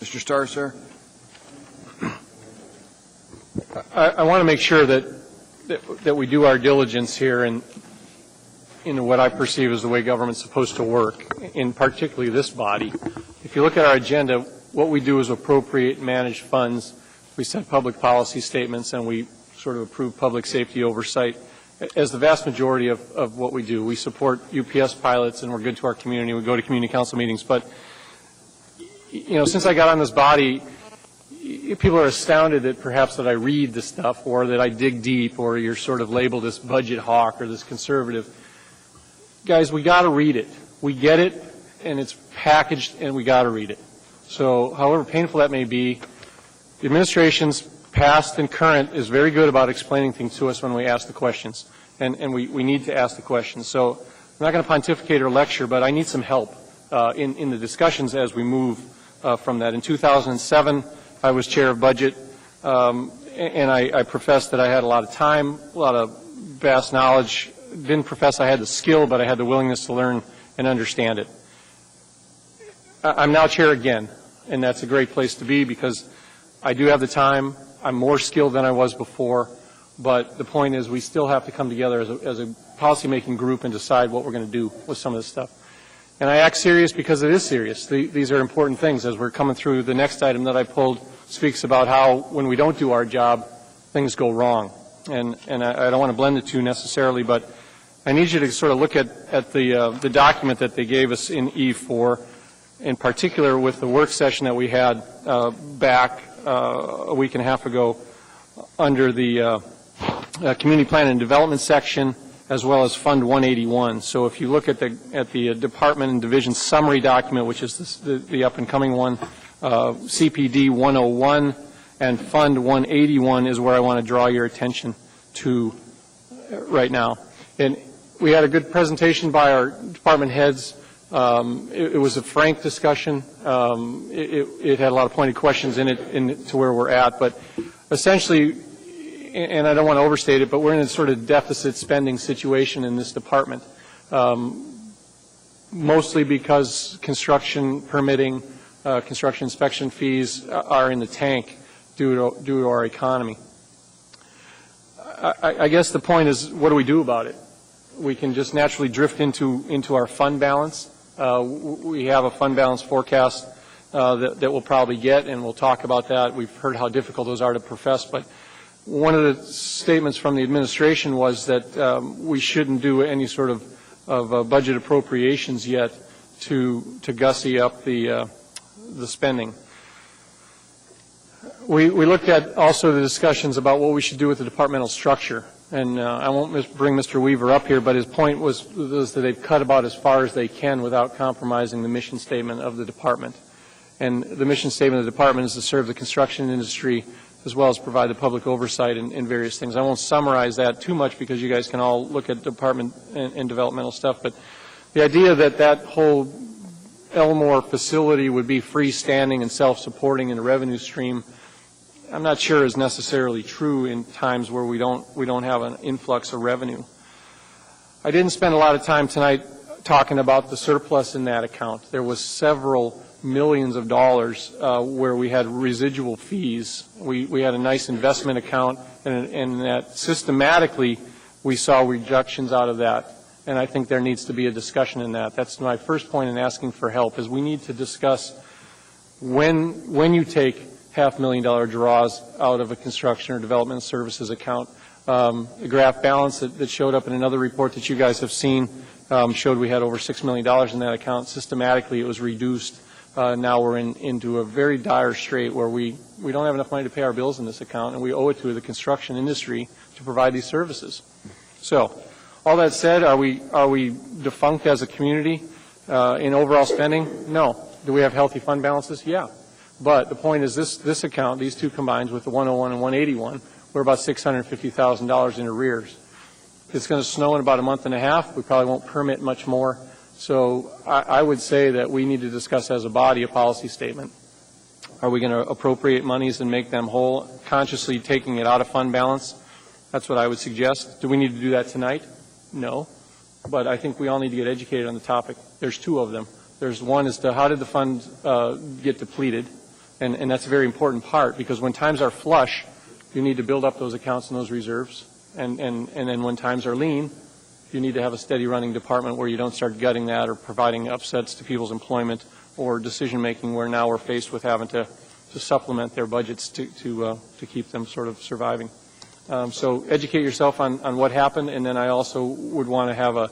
Mr. Starr, sir. I want to make sure that we do our diligence here in what I perceive as the way government's supposed to work, in particularly this body. If you look at our agenda, what we do is appropriate and manage funds. We set public policy statements, and we sort of approve public safety oversight as the vast majority of what we do. We support UPS pilots, and we're good to our community. We go to community council meetings. But, since I got on this body, people are astounded that perhaps that I read the stuff or that I dig deep or you're sort of labeled this budget hawk or this conservative. Guys, we got to read it. We get it, and it's packaged, and we got to read it. So however painful that may be, the administration's past and current is very good about explaining things to us when we ask the questions, and we need to ask the questions. So I'm not going to pontificate or lecture, but I need some help in the discussions as we move from that. In 2007, I was chair of budget, and I professed that I had a lot of time, a lot of vast knowledge. Didn't profess I had the skill, but I had the willingness to learn and understand it. I'm now chair again, and that's a great place to be because I do have the time. I'm more skilled than I was before, but the point is we still have to come together as a policymaking group and decide what we're going to do with some of this stuff. And I act serious because it is serious. These are important things. As we're coming through, the next item that I pulled speaks about how when we don't do our job, things go wrong. And I don't want to blend the two necessarily, but I need you to sort of look at the document that they gave us in E4, in particular with the work session that we had back a week and a half ago under the Community Plan and Development section, as well as Fund 181. So if you look at the Department and Division Summary document, which is the up-and-coming one, CPD 101 and Fund 181 is where I want to draw your attention to right now. And we had a good presentation by our department heads. It was a frank discussion. It had a lot of pointed questions in it to where we're at. But essentially, and I don't want to overstate it, but we're in a sort of deficit spending situation in this department, mostly because construction permitting, construction inspection fees are in the tank due to our economy. I guess the point is, what do we do about it? We can just naturally drift into our fund balance. We have a fund balance forecast that we'll probably get, and we'll talk about that. We've heard how difficult those are to profess, but one of the statements from the administration was that we shouldn't do any sort of budget appropriations yet to gussy up the spending. We looked at also the discussions about what we should do with the departmental structure. And I won't bring Mr. Weaver up here, but his point was that they've cut about as far as they can without compromising the mission statement of the department. And the mission statement of the department is to serve the construction industry as well as provide the public oversight in various things. I won't summarize that too much because you guys can all look at department and developmental stuff. But the idea that whole Elmore facility would be freestanding and self-supporting in a revenue stream, I'm not sure is necessarily true in times where we don't have an influx of revenue. I didn't spend a lot of time tonight talking about the surplus in that account. There was several millions of dollars where we had residual fees. We had a nice investment account, and that systematically we saw reductions out of that. And I think there needs to be a discussion in that. That's my first point in asking for help, is we need to discuss when you take $500,000 draws out of a construction or development services account. The graph balance that showed up in another report that you guys have seen showed we had over $6 million in that account. Systematically, it was reduced. Now we're into a very dire strait where we don't have enough money to pay our bills in this account, and we owe it to the construction industry to provide these services. So, all that said, are we defunct as a community in overall spending? No. Do we have healthy fund balances? Yeah. But the point is this account, these two combined with the 101 and 181, we're about $650,000 in arrears. It's going to snow in about a month and a half. We probably won't permit much more. So I would say that we need to discuss as a body a policy statement. Are we going to appropriate monies and make them whole, consciously taking it out of fund balance? That's what I would suggest. Do we need to do that tonight? No. But I think we all need to get educated on the topic. There's two of them. There's one as to how did the fund get depleted, and that's a very important part, because when times are flush, you need to build up those accounts and those reserves, and then when times are lean, you need to have a steady running department where you don't start gutting that or providing upsets to people's employment or decision making where now we're faced with having to supplement their budgets to keep them sort of surviving. So educate yourself on what happened, and then I also would want to have a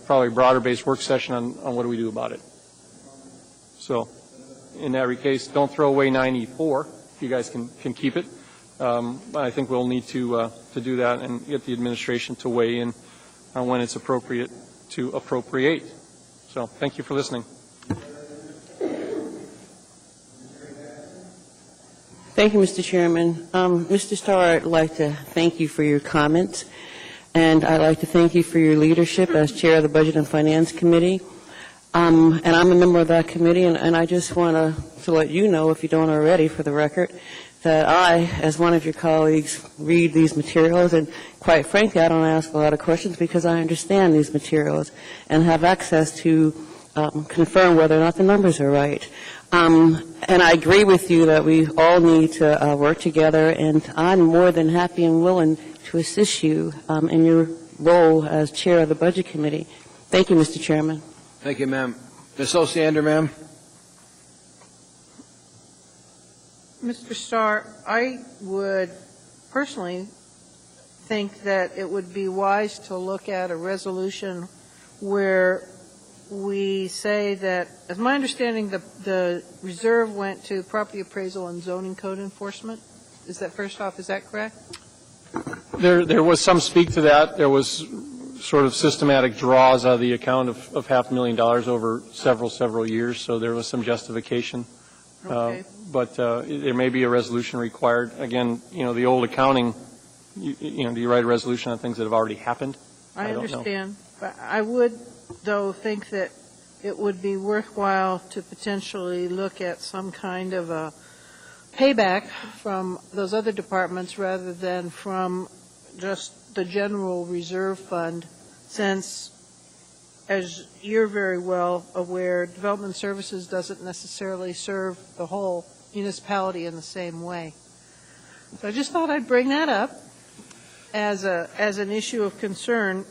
probably broader-based work session on what do we do about it. So in every case, don't throw away 94. You guys can keep it. I think we'll need to do that and get the administration to weigh in on when it's appropriate to appropriate. So thank you for listening. Thank you, Mr. Chairman. Mr. Starr, I'd like to thank you for your comments, and I'd like to thank you for your leadership as chair of the Budget and Finance Committee. And I'm a member of that committee, and I just want to let you know, if you don't already, for the record, that I, as one of your colleagues, read these materials, and quite frankly, I don't ask a lot of questions because I understand these materials and have access to confirm whether or not the numbers are right. And I agree with you that we all need to work together, and I'm more than happy and willing to assist you in your role as chair of the Budget Committee. Thank you, Mr. Chairman. Thank you, ma'am. Ms. Ossiander, ma'am. Mr. Starr, I would personally think that it would be wise to look at a resolution where we say that, as my understanding, the reserve went to property appraisal and zoning code enforcement. Is that, first off, is that correct? There was some speak to that. There was sort of systematic draws out of the account of $500,000 over several years, so there was some justification. Okay. But there may be a resolution required. Again, the old accounting, do you write a resolution on things that have already happened? I don't understand. But I would, though, think that it would be worthwhile to potentially look at some kind of a payback from those other departments rather than from just the general reserve fund, since, as you're very well aware, development services doesn't necessarily serve the whole municipality in the same way. So I just thought I'd bring that up as an issue of concern,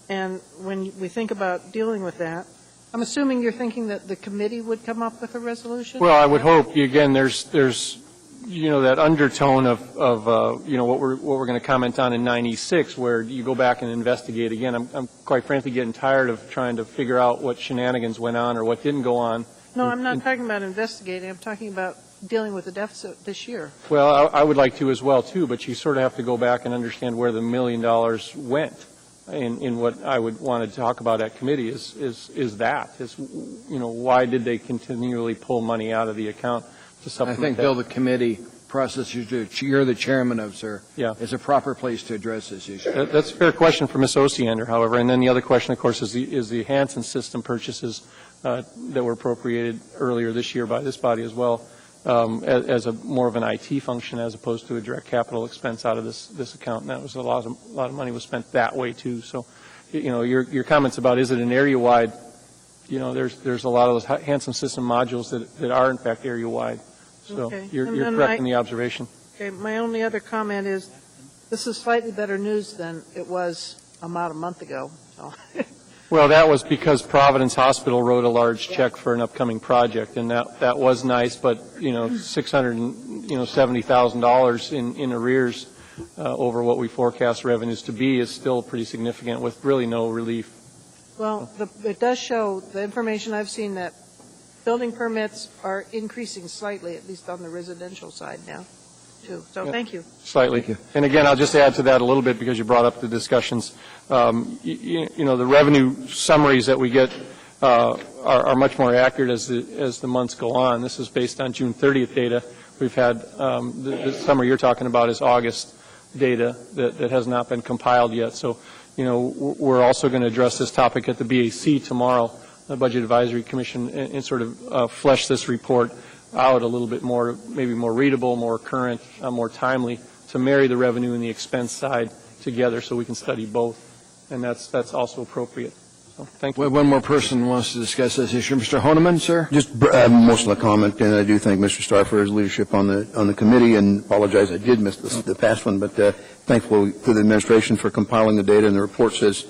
and when we think about dealing with that, I'm assuming you're thinking that the committee would come up with a resolution? Well, I would hope. Again, there's that undertone of what we're going to comment on in 96, where you go back and investigate again. I'm quite frankly getting tired of trying to figure out what shenanigans went on or what didn't go on. No, I'm not talking about investigating. I'm talking about dealing with the deficit this year. Well, I would like to as well, too, but you sort of have to go back and understand where the $1 million went. In what I would want to talk about at committee is why did they continually pull money out of the account to supplement I think, that? Bill, the committee process you're the chairman of, sir, yeah, is a proper place to address this issue. That's a fair question for Ms. Ossiander, however. And then the other question, of course, is the Hansen system purchases that were appropriated earlier this year by this body as well, as a more of an IT function as opposed to a direct capital expense out of this account. And that was a lot of money was spent that way too. So your comments about is it an area-wide, there's a lot of those handsome system modules that are in fact area-wide. So Okay. you're And correct in the observation. Okay, my only other comment is, this is slightly better news than it was about a month ago, so. Well, that was because Providence Hospital wrote a large check for an upcoming project, and that was nice, but, $670,000 in arrears over what we forecast revenues to be is still pretty significant with really no relief. Well, it does show, the information I've seen, that building permits are increasing slightly, at least on the residential side now, too. So thank you. Slightly. And again, I'll just add to that a little bit because you brought up the discussions. The revenue summaries that we get are much more accurate as the months go on. This is based on June 30th data. We've had the summary you're talking about is August data that has not been compiled yet. So, we're also going to address this topic at the BAC tomorrow, the Budget Advisory Commission, and sort of flesh this report out a little bit more, maybe more readable, more current, more timely, to marry the revenue and the expense side together so we can study both. And that's also appropriate. So, thank you. One more person wants to discuss this issue. Mr. Honeman, sir? Just most of the comment, and I do thank Mr. Starr for his leadership on the committee, and apologize I did miss the past one, but thankful to the administration for compiling the data, and the report says,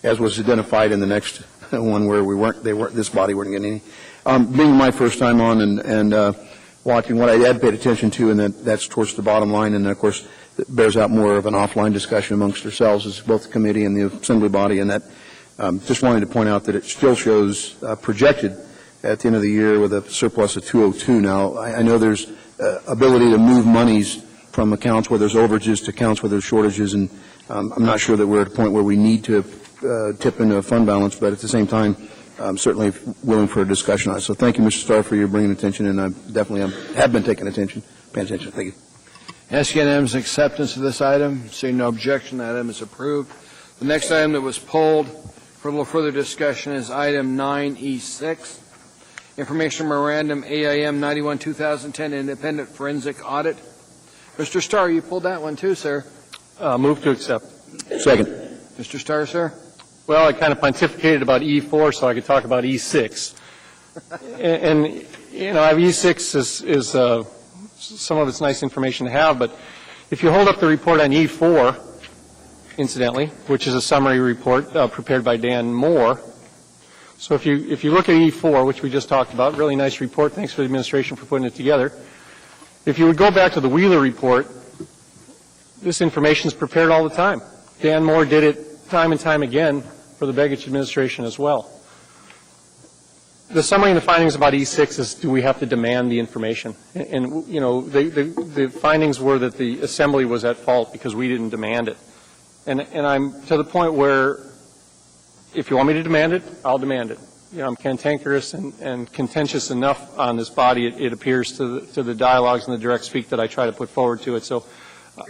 as was identified in the next one where this body weren't getting any. Being my first time on and watching, what I had paid attention to, and that's towards the bottom line, and of course it bears out more of an offline discussion amongst ourselves as both the committee and the assembly body, and that just wanted to point out that it still shows projected at the end of the year with a surplus of 202. Now, I know there's ability to move monies from accounts where there's overages to accounts where there's shortages, and I'm not sure that we're at a point where we need to tip into a fund balance, but at the same time, I'm certainly willing for a discussion on it. So thank you, Mr. Starr, for your bringing attention, and I definitely have been paying attention. Thank you. Ask unanimous acceptance of this item. Seeing no objection, that item is approved. The next item that was pulled for a little further discussion is item 9E6, Information Memorandum AIM 91-2010 Independent Forensic Audit. Mr. Starr, you pulled that one too, sir. Move to accept. Second. Mr. Starr, sir? Well, I kind of pontificated about E4 so I could talk about E6. and E6 is some of it's nice information to have, but if you hold up the report on E4, incidentally, which is a summary report prepared by Dan Moore. So if you look at E4, which we just talked about, really nice report. Thanks for the administration for putting it together. If you would go back to the Wheeler report, this information is prepared all the time. Dan Moore did it time and time again for the Begich administration as well. The summary and the findings about E6 is, do we have to demand the information? And the findings were that the assembly was at fault because we didn't demand it. And I'm to the point where if you want me to demand it, I'll demand it. I'm cantankerous and contentious enough on this body, it appears, to the dialogues and the direct speak that I try to put forward to it. So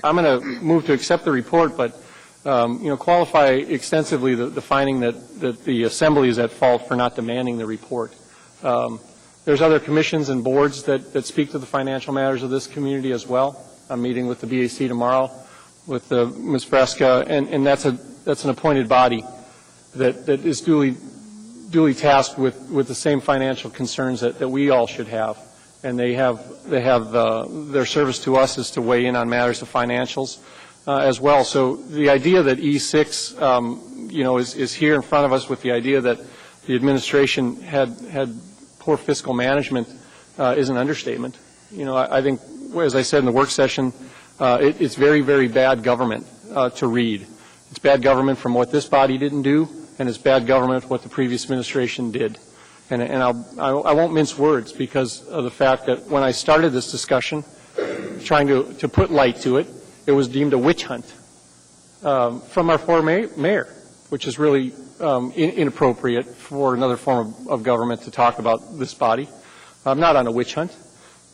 I'm going to move to accept the report, but qualify extensively the finding that the assembly is at fault for not demanding the report. There's other commissions and boards that speak to the financial matters of this community as well. I'm meeting with the BAC tomorrow with Ms. Fresca, and that's an appointed body that is duly tasked with the same financial concerns that we all should have. And they have their service to us is to weigh in on matters of financials as well. So the idea that E6 is here in front of us with the idea that the administration had poor fiscal management is an understatement. I think, as I said in the work session, it's very, very bad government to read. It's bad government from what this body didn't do, and it's bad government what the previous administration did. And I won't mince words because of the fact that when I started this discussion, trying to put light to it, it was deemed a witch hunt from our former mayor, which is really inappropriate for another form of government to talk about this body. I'm not on a witch hunt.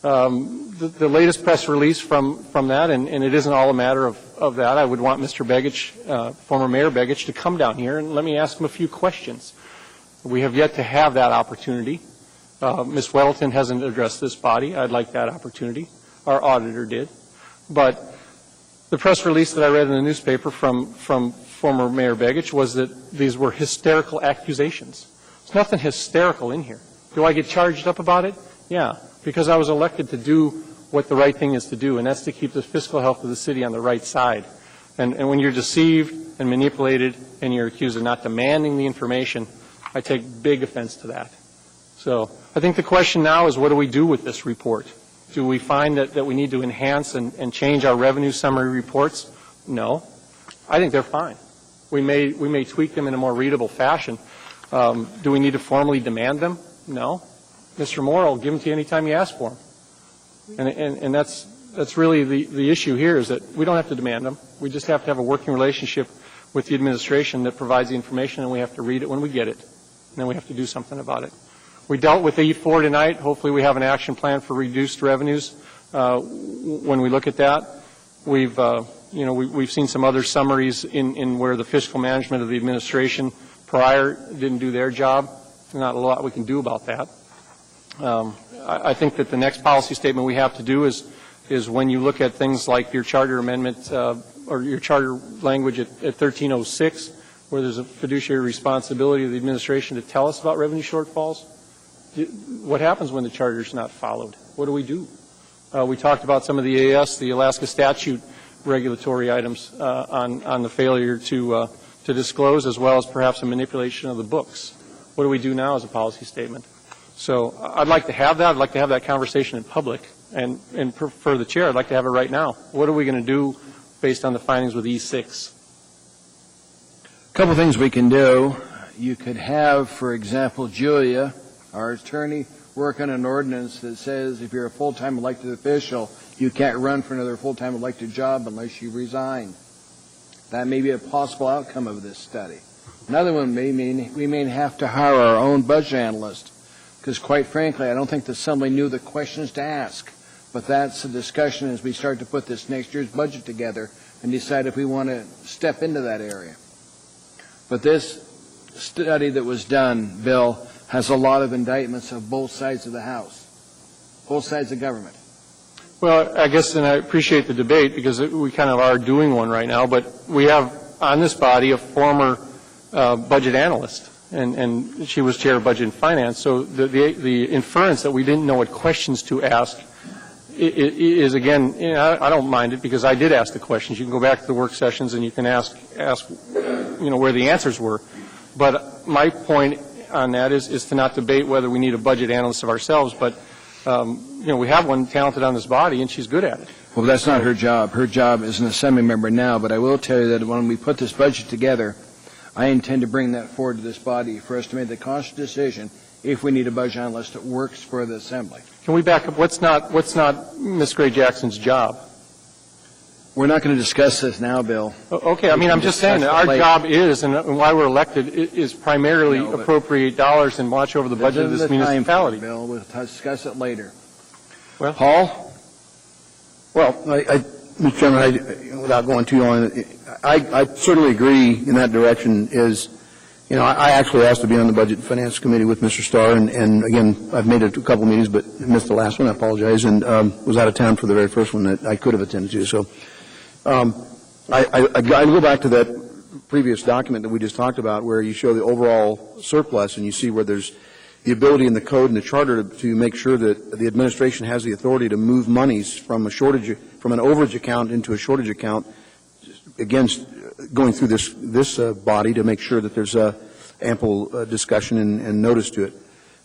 The latest press release from that, and it isn't all a matter of that, I would want Mr. Begich, former Mayor Begich, to come down here and let me ask him a few questions. We have yet to have that opportunity. Ms. Weddleton hasn't addressed this body. I'd like that opportunity. Our auditor did. But the press release that I read in the newspaper from former Mayor Begich was that these were hysterical accusations. There's nothing hysterical in here. Do I get charged up about it? Yeah, because I was elected to do what the right thing is to do, and that's to keep the fiscal health of the city on the right side. And when you're deceived and manipulated and you're accused of not demanding the information, I take big offense to that. So I think the question now is, what do we do with this report? Do we find that we need to enhance and change our revenue summary reports? No. I think they're fine. We may tweak them in a more readable fashion. Do we need to formally demand them? No. Mr. Moore will give them to you anytime you ask for them. And that's really the issue here, is that we don't have to demand them. We just have to have a working relationship with the administration that provides the information, and we have to read it when we get it. And then we have to do something about it. We dealt with E4 tonight. Hopefully we have an action plan for reduced revenues. When we look at that, we've seen some other summaries in where the fiscal management of the administration prior didn't do their job. There's not a lot we can do about that. I think that the next policy statement we have to do is when you look at things like your charter amendment or your charter language at 1306, where there's a fiduciary responsibility of the administration to tell us about revenue shortfalls. What happens when the charter is not followed? What do we do? We talked about some of the AS, the Alaska statute regulatory items on the failure to disclose, as well as perhaps a manipulation of the books. What do we do now as a policy statement? So I'd like to have that. I'd like to have that conversation in public. And for the chair, I'd like to have it right now. What are we going to do based on the findings with E6? A couple things we can do. You could have, for example, Julia, our attorney, work on an ordinance that says if you're a full-time elected official, you can't run for another full-time elected job unless you resign. That may be a possible outcome of this study. Another one may mean we may have to hire our own budget analyst, because quite frankly, I don't think the Assembly knew the questions to ask. But that's a discussion as we start to put this next year's budget together and decide if we want to step into that area. But this study that was done, Bill, has a lot of indictments of both sides of the House, both sides of government. Well, I guess, and I appreciate the debate because we kind of are doing one right now, but we have on this body a former budget analyst, and she was chair of Budget and Finance. So the inference that we didn't know what questions to ask is again, I don't mind it because I did ask the questions. You can go back to the work sessions and you can ask where the answers were. But my point on that is to not debate whether we need a budget analyst of ourselves, but we have one talented on this body and she's good at it. Well, that's not her job. Her job is an Assembly member now, but I will tell you that when we put this budget together, I intend to bring that forward to this body for us to make the conscious decision if we need a budget analyst that works for the Assembly. Can we back up? What's not Ms. Gray Jackson's job? We're not going to discuss this now, Bill. Okay, I mean, I'm just saying that our job is, and why we're elected, is primarily appropriate dollars and watch over the budget of this municipality. Bill, we'll discuss it later. Well, Paul? Well, Mr. Chairman, without going too long, I certainly agree in that direction. I actually asked to be on the Budget and Finance Committee with Mr. Starr, and again, I've made it to a couple meetings, but missed the last one. I apologize, and was out of town for the very first one that I could have attended to. So I go back to that previous document that we just talked about, where you show the overall surplus, and you see where there's the ability in the code and the charter to make sure that the administration has the authority to move monies from an overage account into a shortage account, against going through this body to make sure that there's ample discussion and notice to it.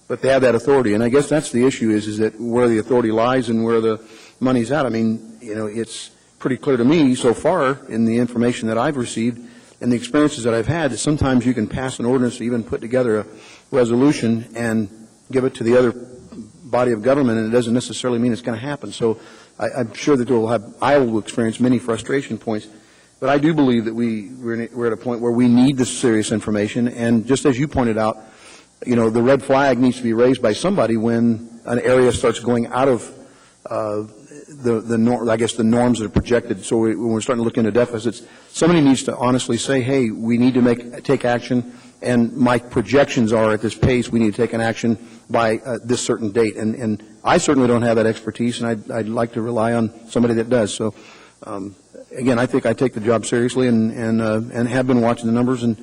But they have that authority, and I guess that's the issue is that where the authority lies and where the money's at. I mean, it's pretty clear to me so far in the information that I've received and the experiences that I've had that sometimes you can pass an ordinance or even put together a resolution and give it to the other body of government, and it doesn't necessarily mean it's going to happen. So I'm sure that I will experience many frustration points. But I do believe that we're at a point where we need this serious information, and just as you pointed out, the red flag needs to be raised by somebody when an area starts going out of the norms that are projected. So when we're starting to look into deficits, somebody needs to honestly say, hey, we need to take action, and my projections are at this pace, we need to take an action by this certain date. And I certainly don't have that expertise, and I'd like to rely on somebody that does. So again, I think I take the job seriously and have been watching the numbers and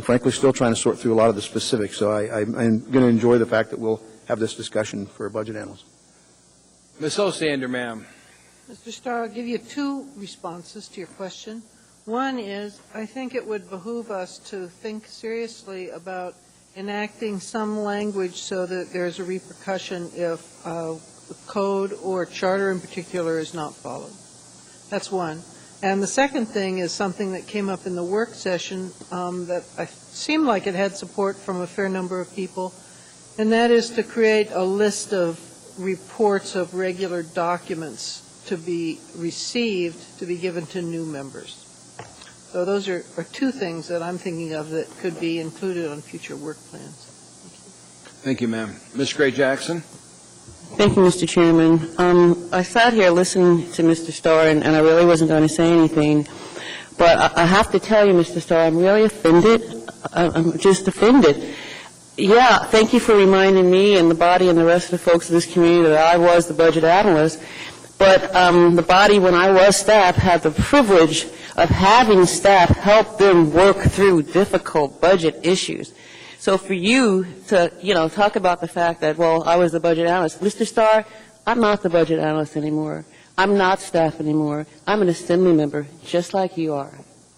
frankly still trying to sort through a lot of the specifics. So I'm going to enjoy the fact that we'll have this discussion for a budget analyst. Ms. Ossiander, ma'am. Mr. Starr, I'll give you two responses to your question. One is, I think it would behoove us to think seriously about enacting some language so that there's a repercussion if the code or charter in particular is not followed. That's one. And the second thing is something that came up in the work session that seemed like it had support from a fair number of people, and that is to create a list of reports of regular documents to be received, to be given to new members. So those are two things that I'm thinking of that could be included on future work plans. Thank you, ma'am. Ms. Gray-Jackson. Thank you, Mr. Chairman. I sat here listening to Mr. Starr, and I really wasn't going to say anything. But I have to tell you, Mr. Starr, I'm really offended. I'm just offended. Yeah, thank you for reminding me and the body and the rest of the folks in this community that I was the budget analyst. But the body, when I was staff, had the privilege of having staff help them work through difficult budget issues. So for you to, talk about the fact that, well, I was the budget analyst. Mr. Starr, I'm not the budget analyst anymore. I'm not staff anymore. I'm an assembly member, just like you are.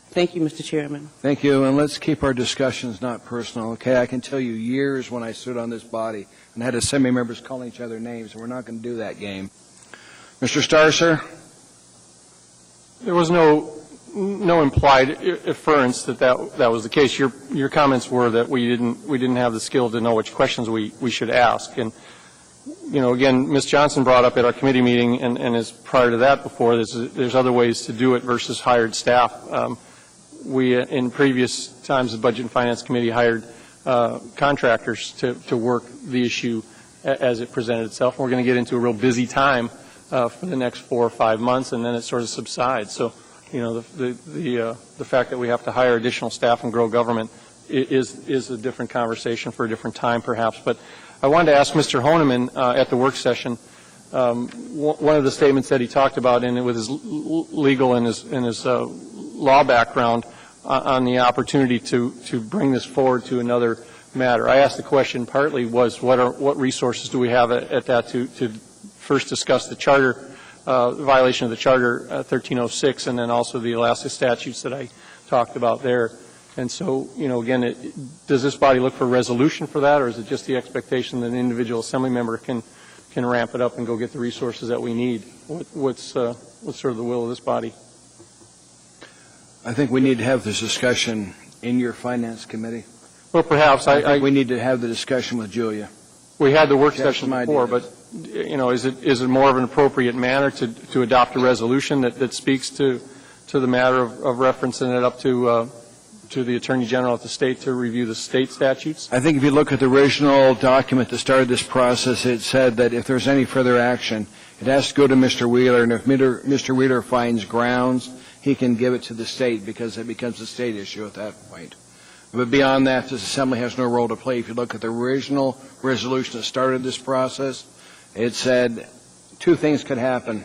Thank you, Mr. Chairman. Thank you, and let's keep our discussions not personal, okay? I can tell you years when I stood on this body and had assembly members calling each other names, and we're not going to do that game. Mr. Starr, sir? There was no implied inference that was the case. Your comments were that we didn't have the skill to know which questions we should ask. And again, Ms. Johnson brought up at our committee meeting, and as prior to that before, there's other ways to do it versus hired staff. We in previous times the Budget and Finance Committee hired contractors to work the issue as it presented itself. We're going to get into a real busy time for the next 4 or 5 months, and then it sort of subsides. So, the fact that we have to hire additional staff and grow government is a different conversation for a different time, perhaps. But I wanted to ask Mr. Honeman at the work session. One of the statements that he talked about, and with his legal and his law background, on the opportunity to bring this forward to another matter. I asked the question partly was what resources do we have at that to first discuss the charter, violation of the Charter 1306, and then also the Alaska statutes that I talked about there. And so, again, does this body look for a resolution for that, or is it just the expectation that an individual assembly member can ramp it up and go get the resources that we need? What's sort of the will of this body? I think we need to have this discussion in your Finance Committee. Well, perhaps. I think we need to have the discussion with Julia. We had the work session before, but is it more of an appropriate manner to adopt a resolution that speaks to the matter of referencing it up to the Attorney General at the state to review the state statutes? I think if you look at the original document that started this process, it said that if there's any further action, it has to go to Mr. Wheeler, and if Mr. Wheeler finds grounds, he can give it to the state because it becomes a state issue at that point. But beyond that, this Assembly has no role to play. If you look at the original resolution that started this process, it said two things could happen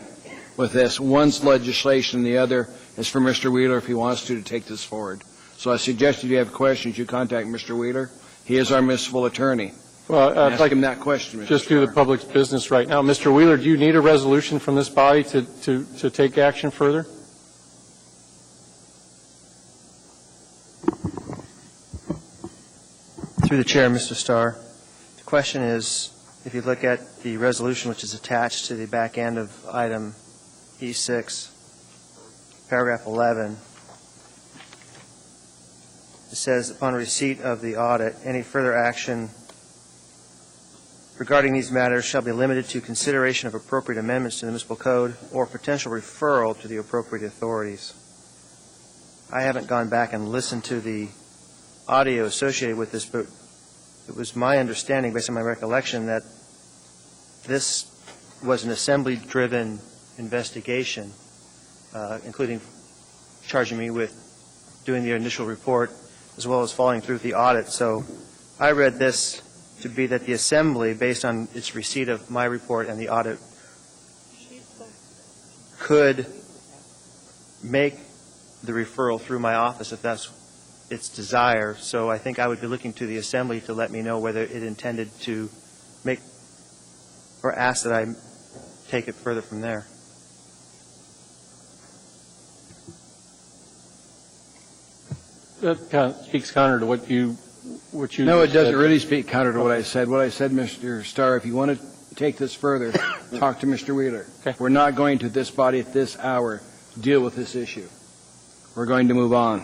with this. One's legislation, and the other is for Mr. Wheeler, if he wants to take this forward. So I suggest if you have questions, you contact Mr. Wheeler. He is our municipal attorney. Well, I'd like him that question, Mr. Just do the public's business right now. Mr. Wheeler, do you need a resolution from this body to take action further? Through the chair, Mr. Starr, the question is, if you look at the resolution which is attached to the back end of item E6, paragraph 11, it says, upon receipt of the audit, any further action regarding these matters shall be limited to consideration of appropriate amendments to the municipal code or potential referral to the appropriate authorities. I haven't gone back and listened to the audio associated with this, but it was my understanding, based on my recollection, that this was an assembly-driven investigation, including charging me with doing the initial report as well as following through with the audit. So I read this to be that the assembly, based on its receipt of my report and the audit, could make the referral through my office if that's its desire. So I think I would be looking to the Assembly to let me know whether it intended to make or ask that I take it further from there. That kind of speaks counter to what you No, it doesn't said. really speak counter to what I said. What I said, Mr. Starr, if you want to take this further, talk to Mr. Wheeler. Okay. We're not going to this body at this hour deal with this issue. We're going to move on.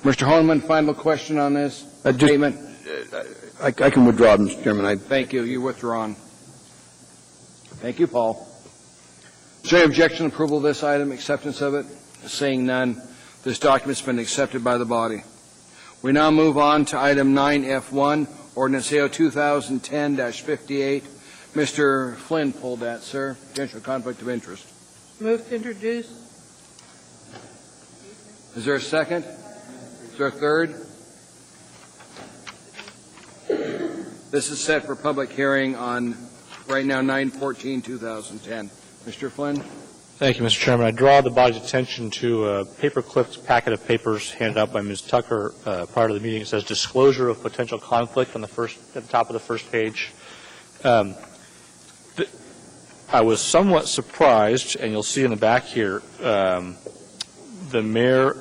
Mr. Honeman, final question on this statement? I can withdraw, Mr. Chairman. Thank you. You're withdrawn. Thank you, Paul. Is there any objection to approval of this item, acceptance of it? Seeing none, this document's been accepted by the body. We now move on to item 9F1, Ordinance AO 2010-58. Mr. Flynn pulled that, sir. Potential conflict of interest. Move to introduce. Is there a second? Is there a third? This is set for public hearing on, right now, 9/14/2010. Mr. Flynn? Thank you, Mr. Chairman. I draw the body's attention to a paper-clipped packet of papers handed out by Ms. Tucker prior to the meeting. It says disclosure of potential conflict on at the top of the first page. I was somewhat surprised, and you'll see in the back here, the mayor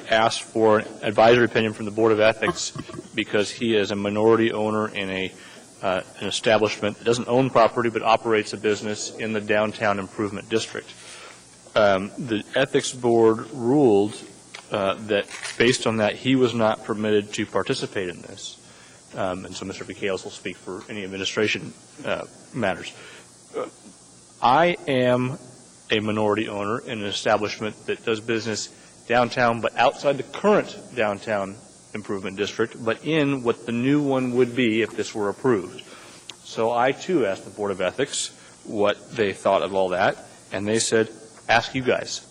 asked for an advisory opinion from the Board of Ethics because he is a minority owner in an establishment that doesn't own property but operates a business in the downtown improvement district. The Ethics Board ruled that based on that, he was not permitted to participate in this. And so Mr. Bicales will speak for any administration matters. I am a minority owner in an establishment that does business downtown, but outside the current downtown improvement district, but in what the new one would be if this were approved. So I, too, asked the Board of Ethics what they thought of all that, and they said, ask you guys.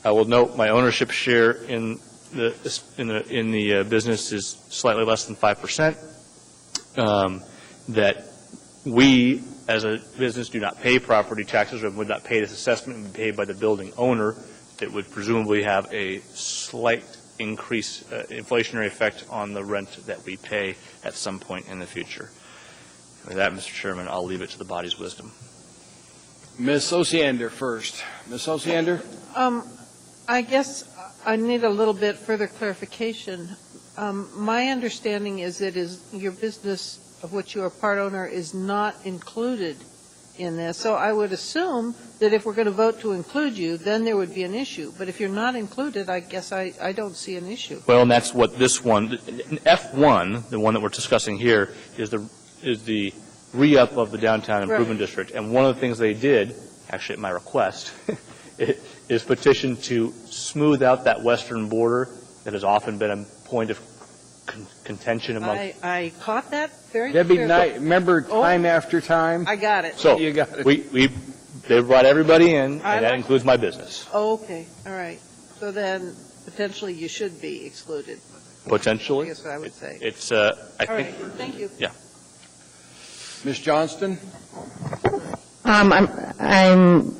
I will note my ownership share in the business is slightly less than 5%. That we, as a business, do not pay property taxes or would not pay this assessment and be paid by the building owner. It would presumably have a slight increase, inflationary effect on the rent that we pay at some point in the future. With that, Mr. Chairman, I'll leave it to the body's wisdom. Ms. Ossiander first. Ms. Ossiander? I guess I need a little bit further clarification. My understanding is that your business of which you are part owner is not included in this. So I would assume that if we're going to vote to include you, then there would be an issue. But if you're not included, I guess I don't see an issue. Well, and that's what this one, F1, the one that we're discussing here, is the re-up of the downtown improvement district. And one of the things they did, actually at my request, is petition to smooth out that western border that has often been a point of contention among. I caught that very That'd be clearly. nice. Remember time after time? I got it. So you got it. they brought everybody in, and that includes my business. Oh, okay. All right. So then potentially you should be excluded. Potentially. I guess what I would say. It's, All think. right. Thank you. Yeah. Ms. Johnston? I'm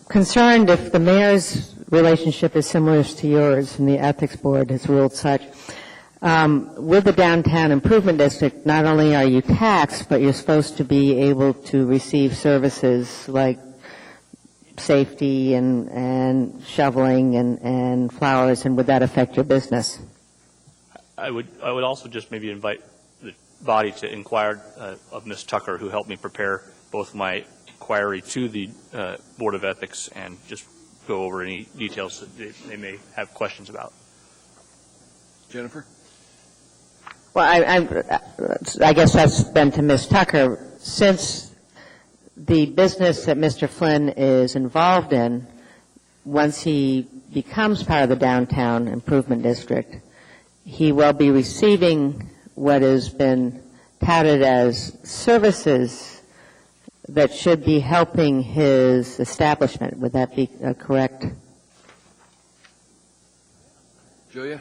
concerned if the mayor's relationship is similar to yours, and the ethics board has ruled such. With the downtown improvement district, not only are you taxed, but you're supposed to be able to receive services like safety and shoveling and flowers, and would that affect your business? I would also just maybe invite the body to inquire of Ms. Tucker, who helped me prepare both my inquiry to the Board of Ethics and just go over any details that they may have questions about. Jennifer? Well, I guess that's been to Ms. Tucker. Since the business that Mr. Flynn is involved in, once he becomes part of the downtown improvement district, he will be receiving what has been touted as services that should be helping his establishment. Would that be correct? Julia?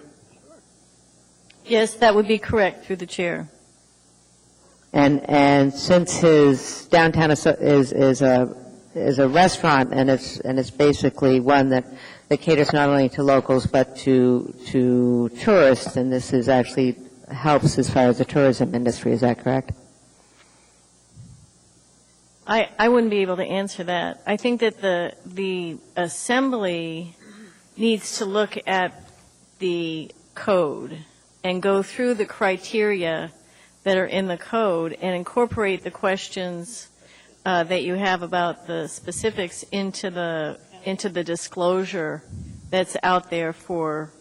Yes, that would be correct, through the chair. And since his downtown is is a restaurant, and it's basically one that caters not only to locals but to tourists, and this is actually helps as far as the tourism industry. Is that correct? I wouldn't be able to answer that. I think that the assembly needs to look at the code and go through the criteria that are in the code and incorporate the questions that you have about the specifics into the disclosure that's out there for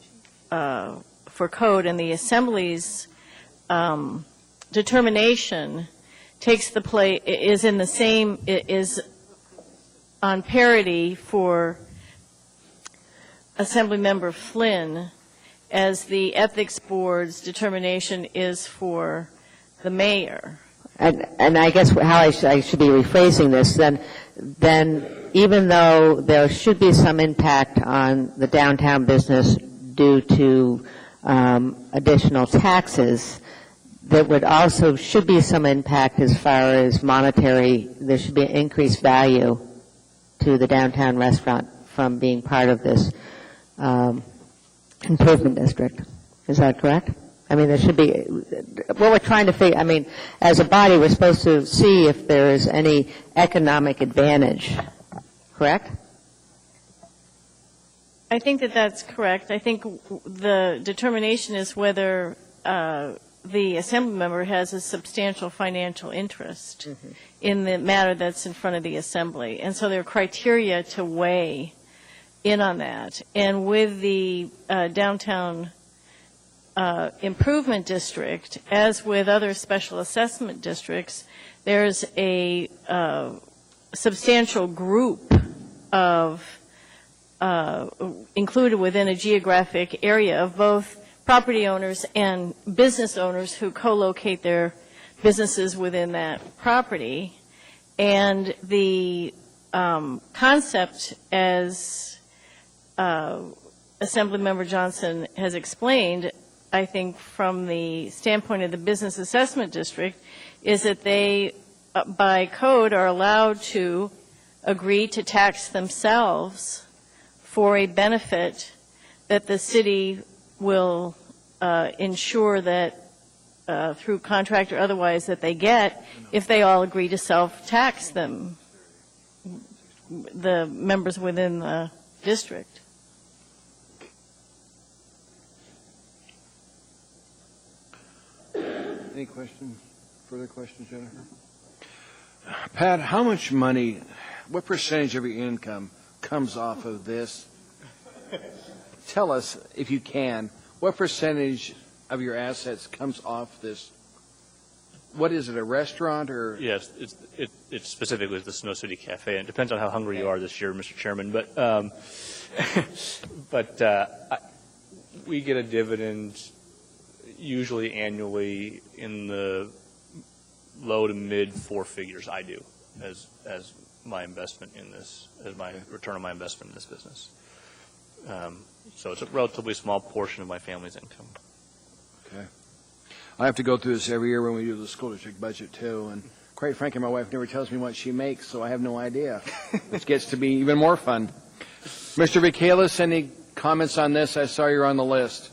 code. And the assembly's determination takes the play, is in the same, is on parity for Assemblymember Flynn as the Ethics Board's determination is for the mayor. And I guess how I should be rephrasing this, then even though there should be some impact on the downtown business due to additional taxes, there would also should be some impact as far as monetary. There should be an increased value to the downtown restaurant from being part of this improvement district. Is that correct? I mean, there should be, what we're trying to figure, I mean, as a body, we're supposed to see if there is any economic advantage, correct? I think that that's correct. I think the determination is whether the assembly member has a substantial financial interest in the matter that's in front of the assembly. And so there are criteria to weigh in on that. And with the downtown improvement district, as with other special assessment districts, there's a substantial group of included within a geographic area of both property owners and business owners who co-locate their businesses within that property. And the concept, as Assemblymember Johnson has explained, I think from the standpoint of the business assessment district, is that they, by code, are allowed to agree to tax themselves for a benefit that the city will ensure that through contract or otherwise that they get if they all agree to self-tax them, the members within the district. Any questions? Further questions, Jennifer? Pat, how much money, what percentage of your income comes off of this? Tell us, if you can, what percentage of your assets comes off this? What is it, a restaurant or? Yes, it's specifically the Snow City Cafe. And it depends on how hungry you are this year, Mr. Chairman. But we get a dividend usually annually in the low to mid four figures. I do as my investment in this, as my return on my investment in this business. So it's a relatively small portion of my family's income. Okay. I have to go through this every year when we do the school district budget too, and quite frankly, my wife never tells me what she makes, so I have no idea, which gets to be even more fun. Mr. Michaelis, any comments on this? I saw you're on the list.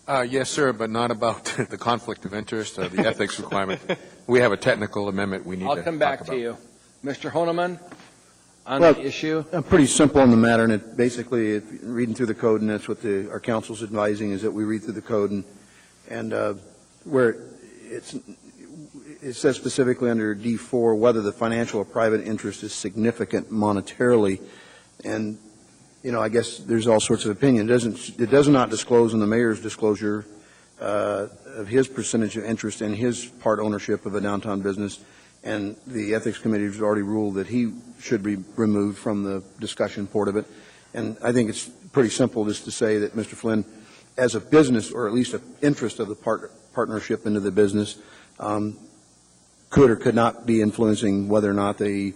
Yes, sir, but not about the conflict of interest or the ethics requirement. We have a technical amendment we need to talk about. I'll come back to you. Mr. Honeman, on Well, the issue? Pretty simple on the matter, and it basically, reading through the code, and that's what our council's advising, is that we read through the code, and where it says specifically under D4 whether the financial or private interest is significant monetarily, and I guess there's all sorts of opinion. It does not disclose in the mayor's disclosure of his percentage of interest in his part ownership of a downtown business, and the ethics committee has already ruled that he should be removed from the discussion part of it. And I think it's pretty simple just to say that Mr. Flynn, as a business, or at least an interest of the partnership into the business, could or could not be influencing whether or not the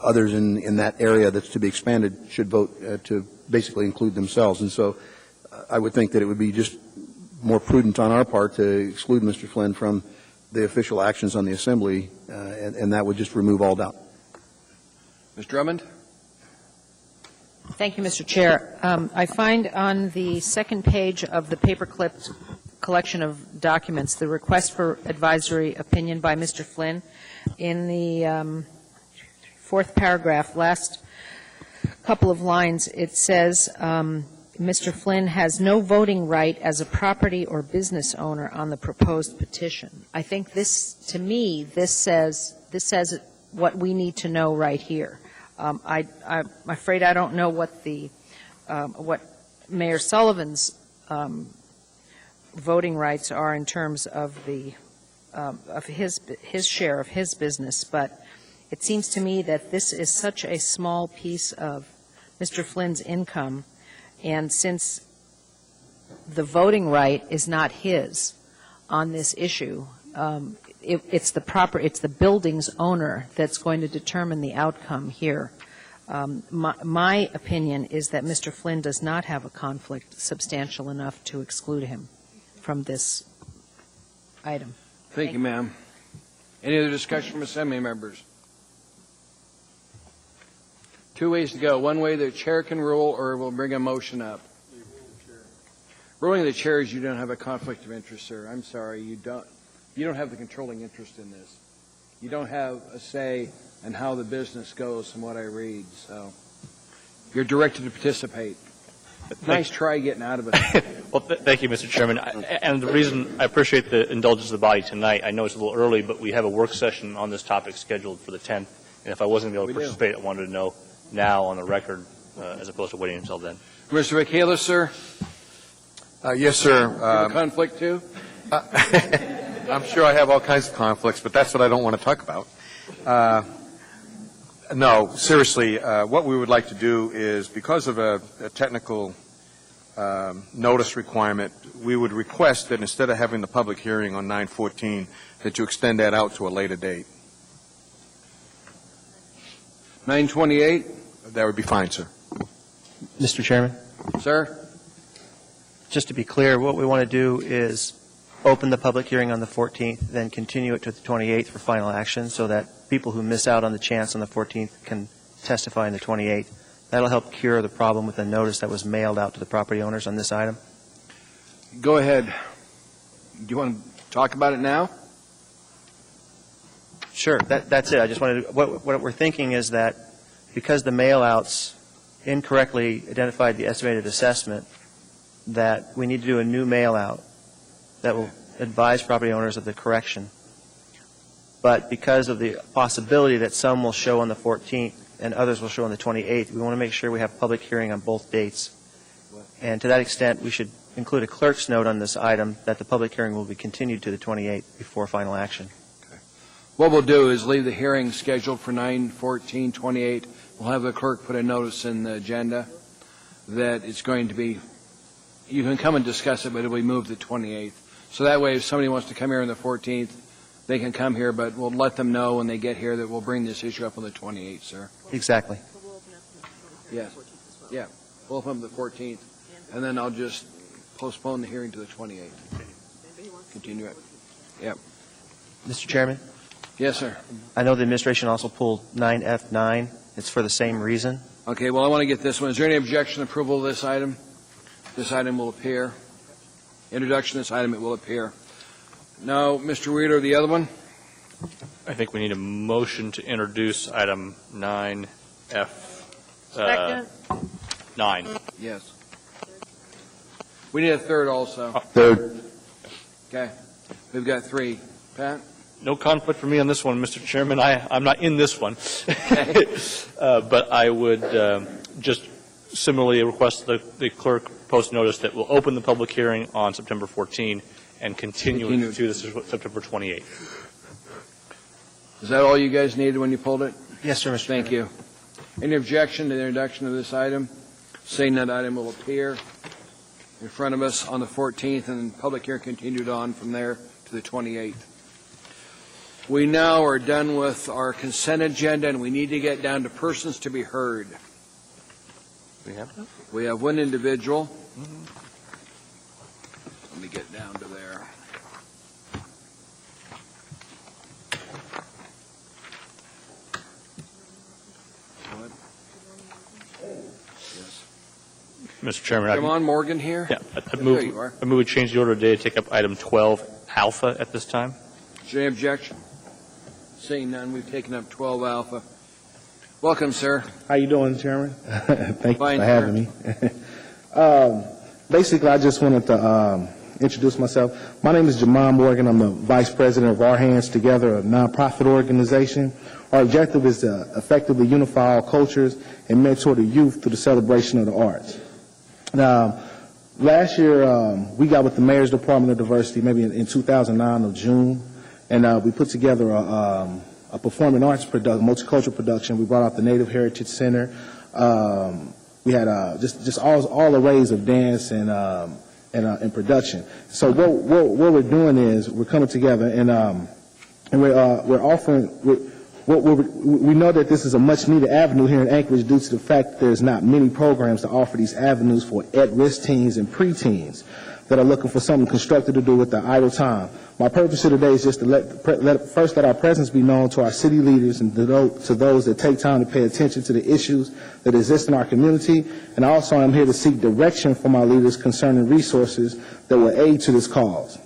others in that area that's to be expanded should vote to basically include themselves. And so I would think that it would be just more prudent on our part to exclude Mr. Flynn from the official actions on the assembly, and that would just remove all doubt. Ms. Drummond? Thank you, Mr. Chair. I find on the second page of the paper-clipped collection of documents the request for advisory opinion by Mr. Flynn. In the fourth paragraph, last couple of lines, it says, Mr. Flynn has no voting right as a property or business owner on the proposed petition. I think this, to me, this says what we need to know right here. I'm afraid I don't know what what Mayor Sullivan's voting rights are in terms of his share of his business, but it seems to me that this is such a small piece of Mr. Flynn's income, and since the voting right is not his on this issue, it's the building's owner that's going to determine the outcome here. My opinion is that Mr. Flynn does not have a conflict substantial enough to exclude him from this item. Thank you, ma'am. Any other discussion from assembly members? Two ways to go. One way, the chair can rule, or we'll bring a motion up. Ruling the chair is you don't have a conflict of interest, sir. I'm sorry, you don't have the controlling interest in this. You don't have a say in how the business goes from what I read, so you're directed to participate. Nice try getting out of it. Well, thank you, Mr. Chairman. And the reason I appreciate the indulgence of the body tonight, I know it's a little early, but we have a work session on this topic scheduled for the 10th, and if I wasn't able to participate, I wanted to know now on the record as opposed to waiting until then. Mr. Michaela, sir? Yes, sir. You have a conflict, too? I'm sure I have all kinds of conflicts, but that's what I don't want to talk about. No, seriously, what we would like to do is, because of a technical notice requirement, we would request that instead of having the public hearing on 9/14, that you extend that out to a later date. 9/28? That would be fine, sir. Mr. Chairman? Sir? Just to be clear, what we want to do is open the public hearing on the 14th, then continue it to the 28th for final action so that people who miss out on the chance on the 14th can testify on the 28th. That'll help cure the problem with the notice that was mailed out to the property owners on this item. Go ahead. Do you want to talk about it now? Sure, that's it. I just wanted to, what we're thinking is that because the mail-outs incorrectly identified the estimated assessment, that we need to do a new mail-out that will advise property owners of the correction. But because of the possibility that some will show on the 14th and others will show on the 28th, we want to make sure we have public hearing on both dates. And to that extent, we should include a clerk's note on this item that the public hearing will be continued to the 28th before final action. What we'll do is leave the hearing scheduled for 9/14/28. We'll have the clerk put a notice in the agenda that it's going to be, you can come and discuss it, but it'll be moved to the 28th. So that way, if somebody wants to come here on the 14th, they can come here, but we'll let them know when they get here that we'll bring this issue up on the 28th, sir. Exactly. Yes. Yeah. We'll open up the 14th, and then I'll just postpone the hearing to the 28th. Continue it. Yep. Mr. Chairman? Yes, sir. I know the administration also pulled 9F9. It's for the same reason. Okay, well, I want to get this one. Is there any objection to approval of this item? This item will appear. Introduction of this item, it will appear. Now, Mr. Weeder, the other one? I think we need a motion to introduce item 9F. Second. 9. Yes. We need a third also. Third. Okay. We've got 3. Pat? No conflict for me on this one, Mr. Chairman. I'm not in this one. But I would just similarly request the clerk post notice that we'll open the public hearing on September 14 and continue it to September 28. Is that all you guys needed when you pulled it? Yes, sir, Mr. Thank you. Any objection to the introduction of this item? Saying that item will appear in front of us on the 14th, and public hearing continued on from there to the 28th. We now are done with our consent agenda, and we need to get down to persons to be heard. We have one individual. Let me get down to there. Mr. Chairman. Jamon Morgan here? Yeah, There you are. I move to change the order of the day to take up item 12 alpha at this time. Is there any objection? Seeing none, we've taken up 12 alpha. Welcome, sir. How you doing, Chairman? Thank Fine, you for having me. Basically, I just wanted to introduce myself. My name is Jamon Morgan. I'm the Vice President of Our Hands Together, a nonprofit organization. Our objective is to effectively unify all cultures and mentor the youth through the celebration of the arts. Now, last year, we got with the Mayor's Department of Diversity, maybe in 2009 of June, and we put together a performing arts multicultural production. We brought out the Native Heritage Center. We had just all arrays of dance and production. So what we're doing is we're coming together and we're offering. We know that this is a much-needed avenue here in Anchorage due to the fact that there's not many programs to offer these avenues for at-risk teens and preteens that are looking for something constructive to do with their idle time. My purpose here today is just to let our presence be known to our city leaders and to those that take time to pay attention to the issues that exist in our community. And also I'm here to seek direction from our leaders concerning resources that will aid to this cause.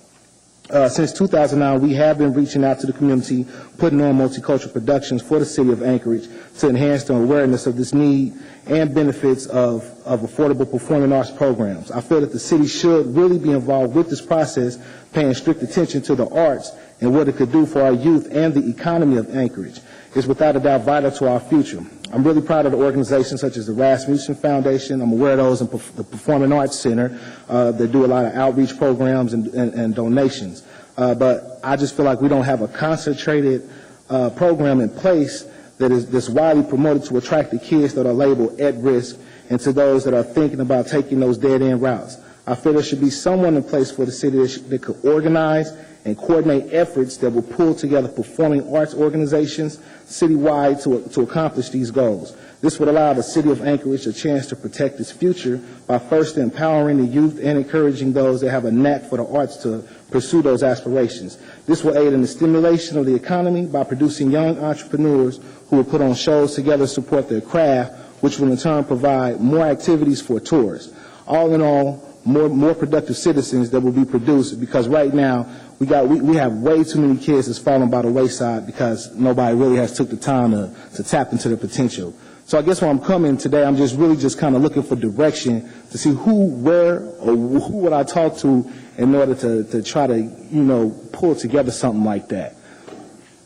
Since 2009, we have been reaching out to the community, putting on multicultural productions for the city of Anchorage to enhance the awareness of this need and benefits of affordable performing arts programs. I feel that the city should really be involved with this process, paying strict attention to the arts and what it could do for our youth and the economy of Anchorage. It's without a doubt vital to our future. I'm really proud of the organizations such as the Rasmussen Foundation. I'm aware of those in the Performing Arts Center that do a lot of outreach programs and donations. But I just feel like we don't have a concentrated program in place that's widely promoted to attract the kids that are labeled at risk and to those that are thinking about taking those dead-end routes. I feel there should be someone in place for the city that could organize and coordinate efforts that will pull together performing arts organizations citywide to accomplish these goals. This would allow the city of Anchorage a chance to protect its future by first empowering the youth and encouraging those that have a knack for the arts to pursue those aspirations. This will aid in the stimulation of the economy by producing young entrepreneurs who will put on shows together to support their craft, which will in turn provide more activities for tourists. All in all, more productive citizens that will be produced, because right now we have way too many kids that's falling by the wayside because nobody really has took the time to tap into their potential. So I guess when I'm coming today, I'm just kind of looking for direction to see where who would I talk to in order to try to, pull together something like that.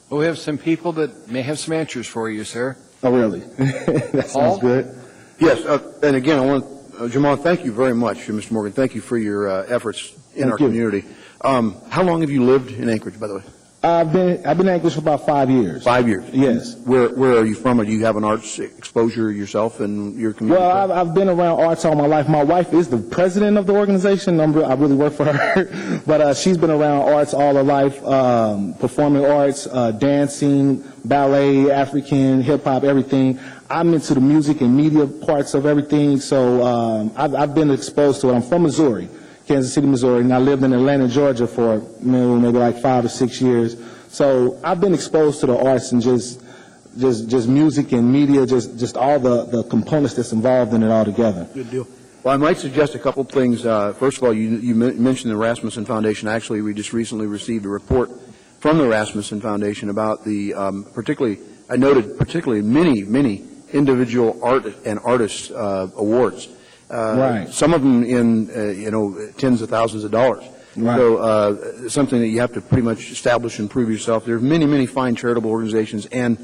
Well, we have some people that may have some answers for you, sir. Oh, really? That Paul? sounds good. Yes, and again, I want Jamal, thank you very much, Mr. Morgan. Thank you for your efforts in our community. How long have you lived in Anchorage, by the way? I've been in Anchorage for about 5 years. 5 years? Yes. Where are you from? Do you have an arts exposure yourself in your community? Well, I've been around arts all my life. My wife is the president of the organization. I really work for her. But she's been around arts all her life, performing arts, dancing, ballet, African, hip-hop, everything. I'm into the music and media parts of everything, so I've been exposed to it. I'm from Missouri. Kansas City, Missouri, and I lived in Atlanta, Georgia for maybe like 5 or 6 years. So I've been exposed to the arts and just music and media, just all the components that's involved in it all together. Good deal. Well, I might suggest a couple of things. First of all, you mentioned the Rasmussen Foundation. Actually, we just recently received a report from the Rasmussen Foundation about the I noted particularly many individual art and artist awards. Right. Some of them in tens of thousands of dollars. Right. So something that you have to pretty much establish and prove yourself. There are many fine charitable organizations and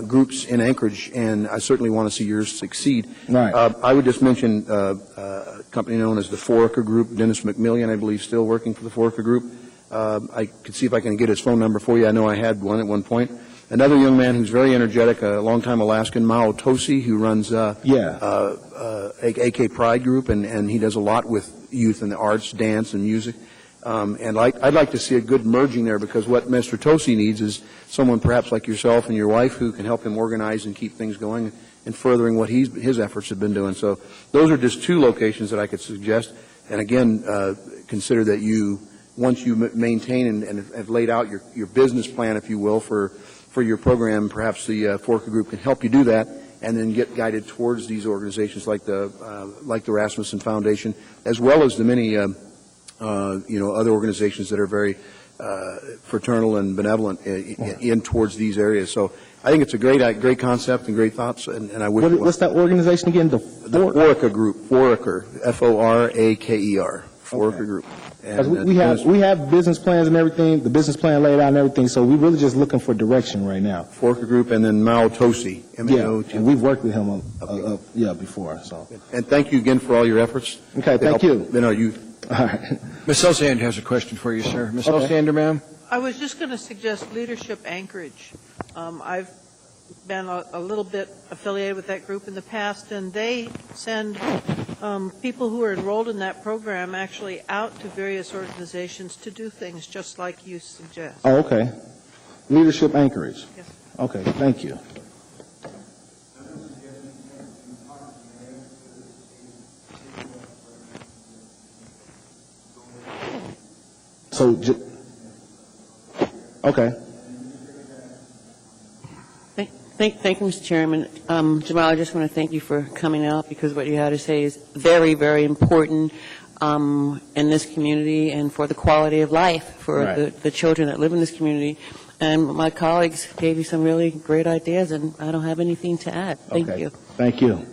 groups in Anchorage, and I certainly want to see yours succeed. Right. I would just mention a company known as the Foraker Group. Dennis McMillian, I believe, still working for the Foraker Group. I could see if I can get his phone number for you. I know I had one at one point. Another young man who's very energetic, a longtime Alaskan, Mao Tosi, who runs AK Pride Group, and he does a lot with youth in the arts, dance, and music. And I'd like to see a good merging there, because what Mr. Tosi needs is someone perhaps like yourself and your wife who can help him organize and keep things going and furthering what his efforts have been doing. So those are just two locations that I could suggest. And again, consider that once you maintain and have laid out your business plan, if you will, for your program, perhaps the Foraker Group can help you do that. and then get guided towards these organizations like the Rasmussen Foundation, as well as the many other organizations that are very fraternal and benevolent in towards these areas. So I think it's a great concept and great thoughts, and I wish. What's that organization again? The Foraker Group. Foraker. Foraker. Foraker Group. And we have business plans and everything. The business plan laid out and everything. So we're really just looking for direction right now. Foraker Group, and then Mao Tosi. Yeah, and we've worked with him before. So. And thank you again for all your efforts. Okay, thank you. All right. Ms. Ossiander has a question for you, sir. Ms. Ossiander, ma'am? I was just going to suggest Leadership Anchorage. I've been a little bit affiliated with that group in the past, and they send people who are enrolled in that program actually out to various organizations to do things just like you suggest. Oh, okay. Leadership Anchorage. Yes. Okay, thank you. So, okay. Thank you, Mr. Chairman. Jamal, I just want to thank you for coming out because what you had to say is very, very important in this community and for the quality of life for the children that live in this community. And my colleagues gave you some really great ideas, and I don't have anything to add. Thank you. Thank you.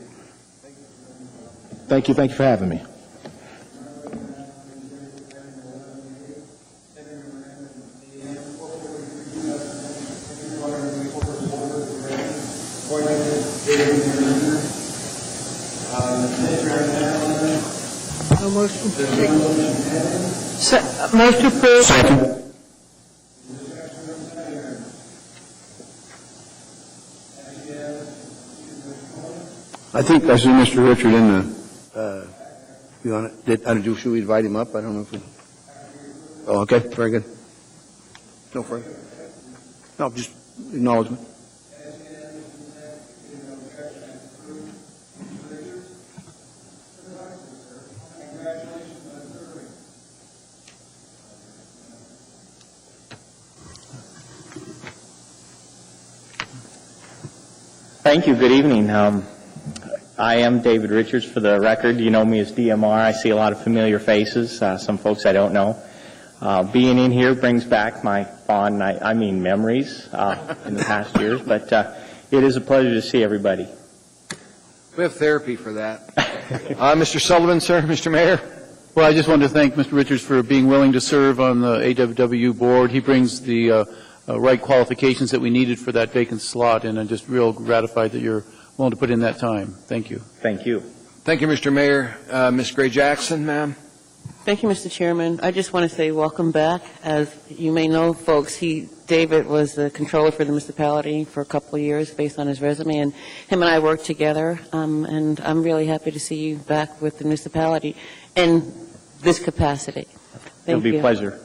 Thank you for having me. Motion approved. Second. I think I see Mr. Richard in the, you want it? Should we invite him up? I don't know if we. Oh, okay, very good. No further. No, just acknowledgement. Thank you. Good evening. I am David Richards. For the record, you know me as DMR. I see a lot of familiar faces, some folks I don't know. Being in here brings back my fond, memories in the past years, but it is a pleasure to see everybody. We have therapy for that. Mr. Sullivan, sir, Mr. Mayor. Well, I just wanted to thank Mr. Richards for being willing to serve on the AWW board. He brings the right qualifications that we needed for that vacant slot, and I'm just real gratified that you're willing to put in that time. Thank you. Thank you. Thank you, Mr. Mayor. Ms. Gray-Jackson, ma'am. Thank you, Mr. Chairman. I just want to say welcome back. As you may know, folks, David was the controller for the municipality for a couple of years based on his resume, and him and I worked together, and I'm really happy to see you back with the municipality in this capacity. It'll be a pleasure.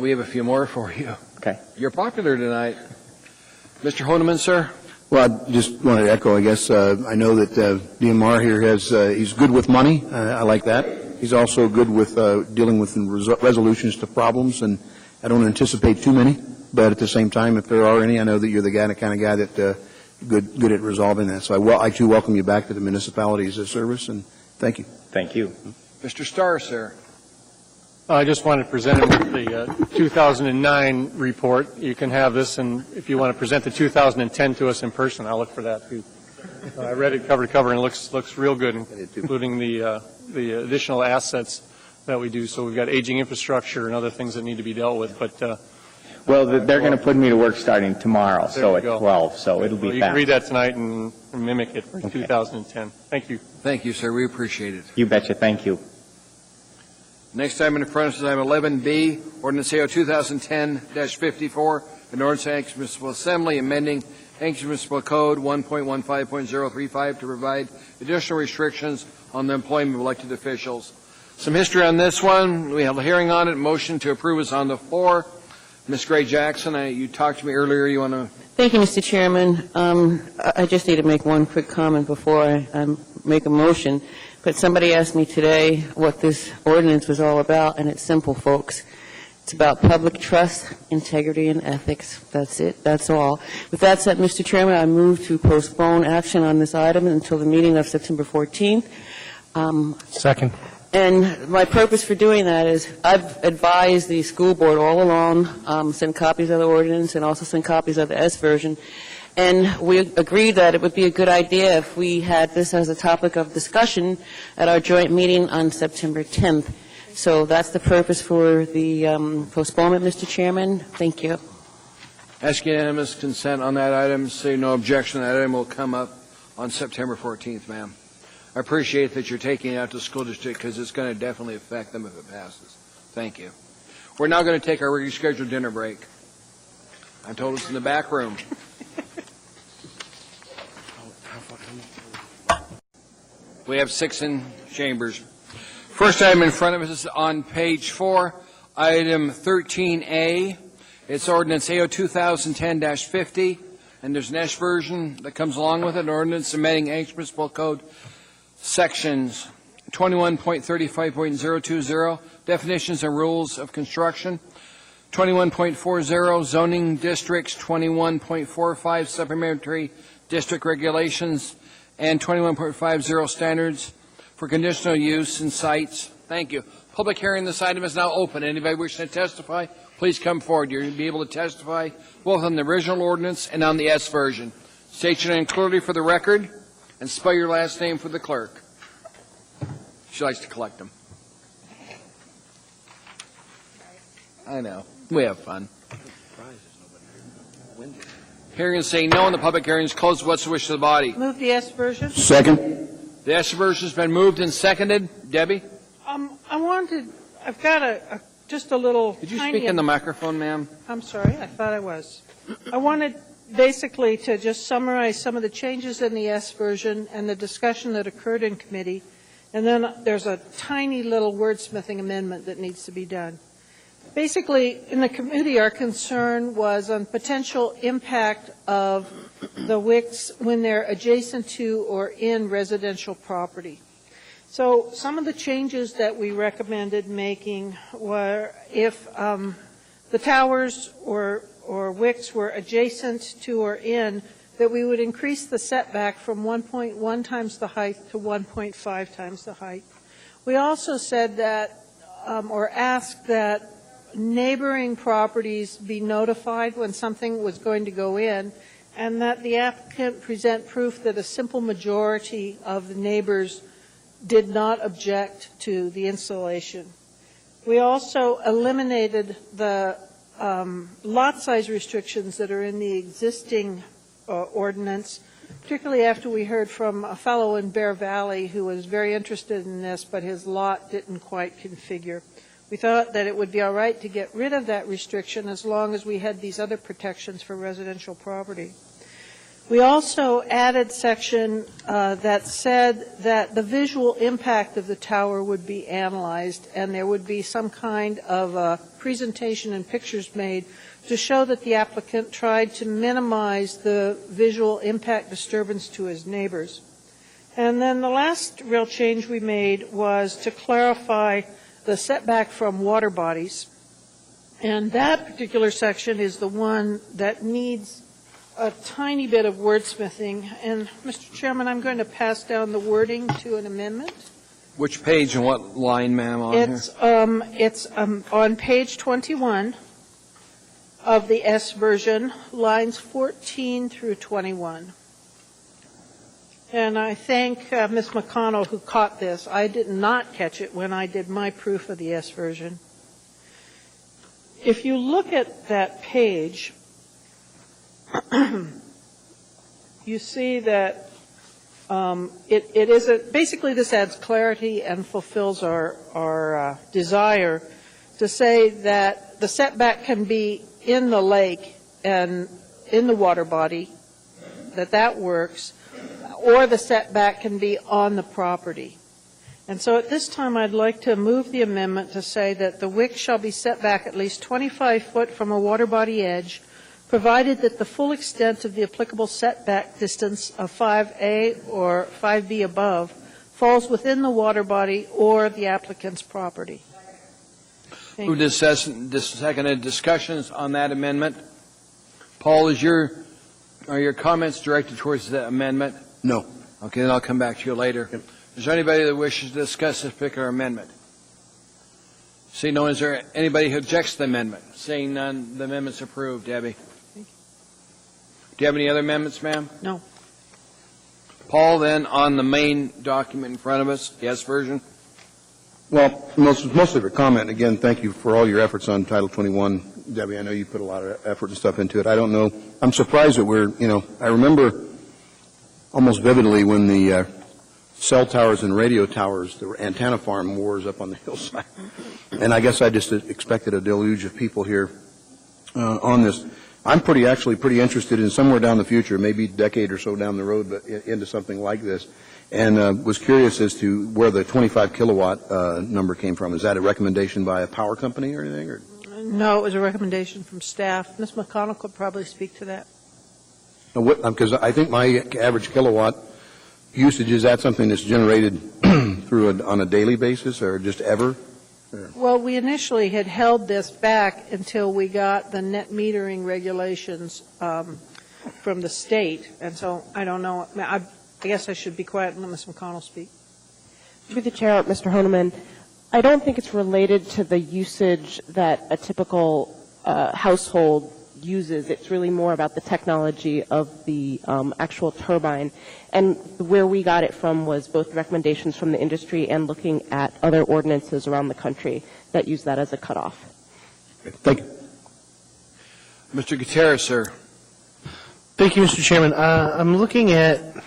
We have a few more for you. Okay. You're popular tonight. Mr. Honeman, sir. Well, I just wanted to echo, I guess, I know that DMR here he's good with money. I like that. He's also good with dealing with resolutions to problems, and I don't anticipate too many. But at the same time, if there are any, I know that you're the kind of guy that good at resolving that. So I too welcome you back to the municipality's service, and thank you. Thank you. Mr. Starr, sir. I just wanted to present the 2009 report. You can have this, and if you want to present the 2010 to us in person, I'll look for that too. I read it cover to cover, and it looks real good, including the additional assets that we do. So we've got aging infrastructure and other things that need to be dealt with. But well, they're going to put me to work starting tomorrow, so at 12. So it'll be you fast. can read that tonight and mimic it for 2010. Thank you. Thank you, sir. We appreciate it. You betcha. Thank you. Next item in front of us is item 11B, Ordinance AO 2010-54, an ordinance of Anchorage Municipal Assembly amending Anchorage Municipal Code 1.15.035 to provide additional restrictions on the employment of elected officials. Some history on this one. We have a hearing on it. Motion to approve is on the floor. Ms. Gray-Jackson, you talked to me earlier. You want to? Thank you, Mr. Chairman. I just need to make one quick comment before I make a motion. But somebody asked me today what this ordinance was all about, and it's simple, folks. It's about public trust, integrity, and ethics. That's it. That's all. With that said, Mr. Chairman, I move to postpone action on this item until the meeting of September 14th. Second. And my purpose for doing that is I've advised the school board all along, send copies of the ordinance and also send copies of the S version. And we agreed that it would be a good idea if we had this as a topic of discussion at our joint meeting on September 10th. So that's the purpose for the postponement, Mr. Chairman. Thank you. Ask unanimous consent on that item. Say no objection. That item will come up on September 14th, ma'am. I appreciate that you're taking it out to the school district because it's going to definitely affect them if it passes. Thank you. We're now going to take our regularly scheduled dinner break. I'm told it's in the back room. We have 6 in chambers. First item in front of us is on page 4, item 13A. It's ordinance AO 2010-50, and there's an S version that comes along with it, an ordinance amending Anchorage Municipal Code sections 21.35.020, definitions and rules of construction, 21.40, zoning districts, 21.45, supplementary district regulations, and 21.50, standards for conditional use in sites. Thank you. Public hearing on this item is now open. Anybody wishing to testify, please come forward. You'll be able to testify both on the original ordinance and on the S version. State your name clearly for the record and spell your last name for the clerk. She likes to collect them. I know. We have fun. Hearing and saying no, and the public hearing is closed. What's the wish of the body? Move the S version. Second. The S version has been moved and seconded. Debbie? I've got just a little Did you speak in the microphone, ma'am? I'm sorry, I thought I was. I wanted basically to just summarize some of the changes in the S version and the discussion that occurred in committee, and then there's a tiny little wordsmithing amendment that needs to be done. Basically, in the committee, our concern was on potential impact of the WICs when they're adjacent to or in residential property. So some of the changes that we recommended making were if the towers or WICs were adjacent to or in, that we would increase the setback from 1.1 times the height to 1.5 times the height. We also said that, or asked that neighboring properties be notified when something was going to go in, and that the applicant present proof that a simple majority of the neighbors did not object to the installation. We also eliminated the lot size restrictions that are in the existing ordinance, particularly after we heard from a fellow in Bear Valley who was very interested in this, but his lot didn't quite configure. We thought that it would be all right to get rid of that restriction as long as we had these other protections for residential property. We also added section that said that the visual impact of the tower would be analyzed, and there would be some kind of presentation and pictures made to show that the applicant tried to minimize the visual impact disturbance to his neighbors. And then the last real change we made was to clarify the setback from water bodies. And that particular section is the one that needs a tiny bit of wordsmithing. And, Mr. Chairman, I'm going to pass down the wording to an amendment. Which page and what line, ma'am, on here? It's on page 21 of the S version, lines 14 through 21. And I thank Ms. McConnell who caught this. I did not catch it when I did my proof of the S version. If you look at that page, you see that it is basically this adds clarity and fulfills our desire to say that the setback can be in the lake and in the water body, that works, or the setback can be on the property. And so at this time, I'd like to move the amendment to say that the WIC shall be set back at least 25 foot from a water body edge, provided that the full extent of the applicable setback distance of 5A or 5B above falls within the water body or the applicant's property. Moved and seconded. Discussions on that amendment. Paul, are your comments directed towards the amendment? No. Okay, then I'll come back to you later. Is there anybody that wishes to discuss this particular amendment? Seeing no one, is there anybody who objects to the amendment? Seeing none, the amendment's approved. Debbie? Do you have any other amendments, ma'am? No. Paul, then, on the main document in front of us, yes version? Well, mostly for comment. Again, thank you for all your efforts on Title 21. Debbie, I know you put a lot of effort and stuff into it. I don't know. I'm surprised that I remember almost vividly when the cell towers and radio towers, the antenna farm wars up on the hillside. And I guess I just expected a deluge of people here on this. I'm actually pretty interested in somewhere down the future, maybe a decade or so down the road, but into something like this. And was curious as to where the 25 kilowatt number came from. Is that a recommendation by a power company or anything? Or? No, it was a recommendation from staff. Ms. McConnell could probably speak to that. Because I think my average kilowatt usage, is that something that's generated on a daily basis or just ever? Well, we initially had held this back until we got the net metering regulations from the state, and so I don't know. I guess I should be quiet and let Ms. McConnell speak. Through the chair, Mr. Honeman, I don't think it's related to the usage that a typical household uses. It's really more about the technology of the actual turbine. And where we got it from was both recommendations from the industry and looking at other ordinances around the country that use that as a cutoff. Thank you. Mr. Gutierrez, sir. Thank you, Mr. Chairman. I'm looking at,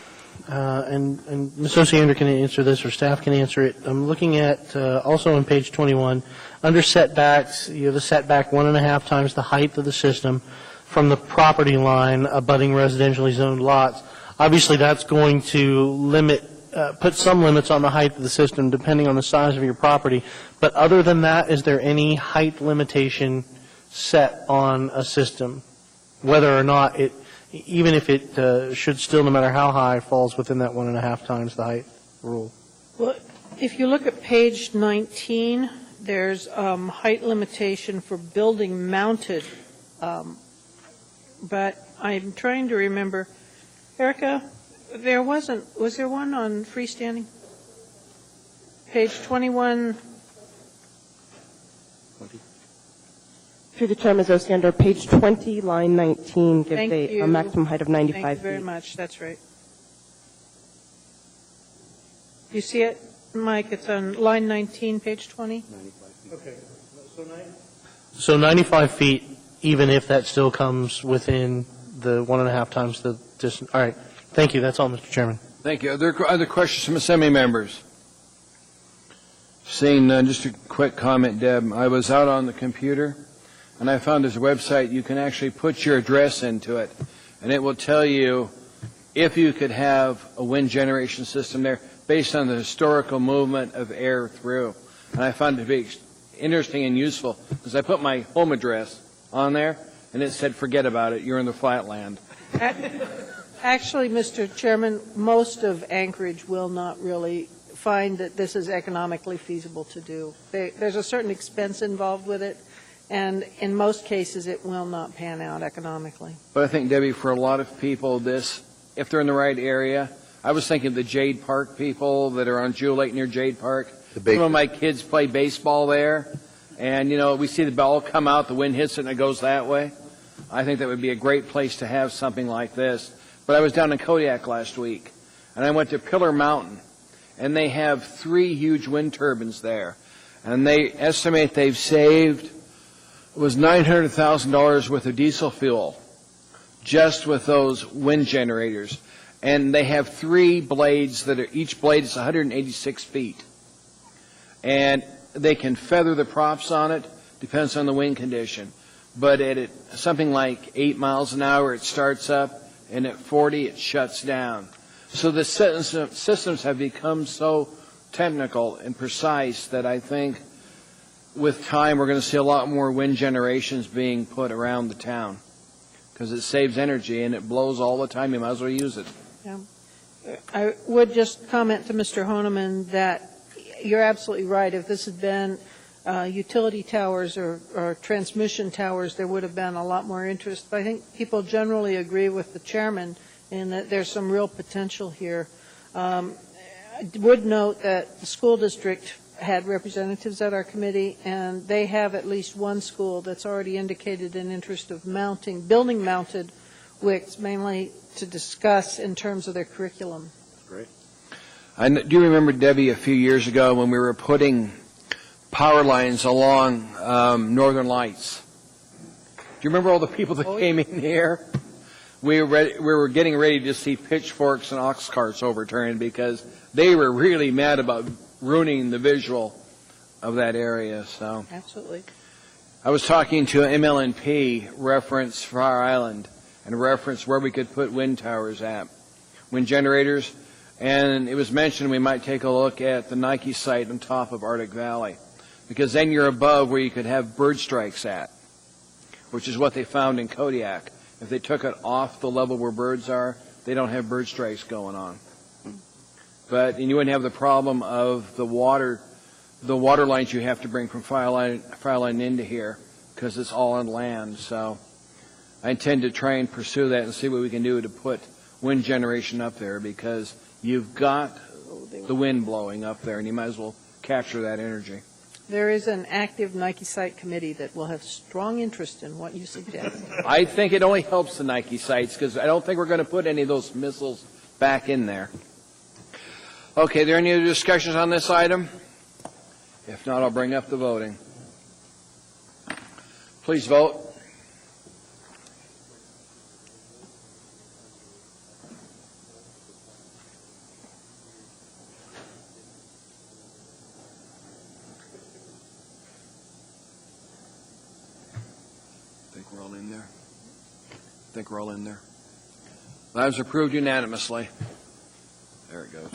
and Ms. Ossiander can answer this or staff can answer it. I'm looking at also on page 21, under setbacks, you have a setback 1.5 times the height of the system from the property line abutting residentially zoned lots. Obviously, that's going to limit, put some limits on the height of the system depending on the size of your property. But other than that, is there any height limitation set on a system, whether or not it, even if it should still, no matter how high, falls within that 1.5 times the height rule? Well, if you look at page 19, there's height limitation for building mounted, but I'm trying to remember. Erica, was there one on freestanding? Page 21. Through the chair, Ms. Ossiander, page 20, line 19 gives a maximum height of 95 feet. Thank you very much. That's right. You see it, Mike? It's on line 19, page 20. 95 feet. Okay. So 95 feet, even if that still comes within the 1.5 times the distance. All right. Thank you. That's all, Mr. Chairman. Thank you. Are there other questions from assembly members? Seeing none, just a quick comment, Deb. I was out on the computer, and I found there's a website you can actually put your address into it, and it will tell you if you could have a wind generation system there based on the historical movement of air through. And I found it to be interesting and useful because I put my home address on there, and it said, forget about it, you're in the flatland. Actually, Mr. Chairman, most of Anchorage will not really find that this is economically feasible to do. There's a certain expense involved with it, and in most cases it will not pan out economically. But I think, Debbie, for a lot of people, this, if they're in the right area, I was thinking of the Jade Park people that are on Jewel Lake near Jade Park. Some of my kids play baseball there, and, we see the ball come out, the wind hits it, and it goes that way. I think that would be a great place to have something like this. But I was down in Kodiak last week, and I went to Pillar Mountain, and they have 3 huge wind turbines there. And they estimate they've saved, it was $900,000 worth of diesel fuel just with those wind generators. And they have 3 blades that are, each blade is 186 feet. And they can feather the props on it, depends on the wind condition. But at something like 8 miles an hour, it starts up, and at 40, it shuts down. So the systems have become so technical and precise that I think with time we're going to see a lot more wind generations being put around the town because it saves energy and it blows all the time. You might as well use it. Yeah. I would just comment to Mr. Honeman that you're absolutely right. If this had been utility towers or transmission towers, there would have been a lot more interest. But I think people generally agree with the chairman in that there's some real potential here. I would note that the school district had representatives at our committee, and they have at least one school that's already indicated an interest of building mounted wicks, mainly to discuss in terms of their curriculum. Great. Do you remember, Debbie, a few years ago when we were putting power lines along Northern Lights? Do you remember all the people that came in here? We were getting ready to see pitchforks and ox carts overturned because they were really mad about ruining the visual of that area. So absolutely. I was talking to MLNP, reference Fire Island, and reference where we could put wind towers at, wind generators, and it was mentioned we might take a look at the Nike site on top of Arctic Valley, because then you're above where you could have bird strikes at, which is what they found in Kodiak. If they took it off the level where birds are, they don't have bird strikes going on. And you wouldn't have the problem of the water lines you have to bring from Fire Line into here, because it's all on land. So I intend to try and pursue that and see what we can do to put wind generation up there, because you've got the wind blowing up there, and you might as well capture that energy. There is an active Nike site committee that will have strong interest in what you suggest. I think it only helps the Nike sites, because I don't think we're going to put any of those missiles back in there. Okay, are there any other discussions on this item? If not, I'll bring up the voting. Please vote. I think we're all in there. I think we're all in there. That was approved unanimously. There it goes.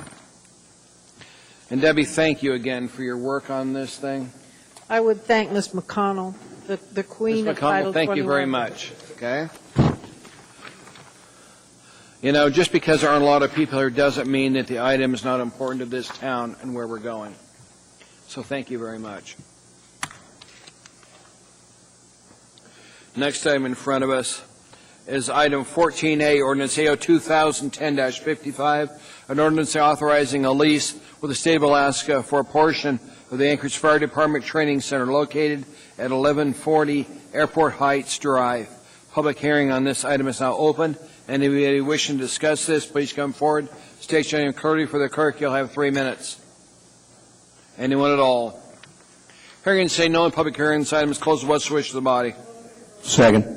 And Debbie, thank you again for your work on this thing. I would thank Ms. McConnell, the queen of Title 21. Thank you very much. Okay. You know, just because there aren't a lot of people here doesn't mean that the item is not important to this town and where we're going. So thank you very much. Next item in front of us is item 14A, Ordinance AO 2010-55, an ordinance authorizing a lease with the State of Alaska for a portion of the Anchorage Fire Department Training Center located at 1140 Airport Heights Drive. Public hearing on this item is now open. Anybody wishing to discuss this, please come forward. State your name clearly for the clerk. You'll have 3 minutes. Anyone at all? Hearing and say no in public hearing, this item is closed. What's the wish of the body? Second.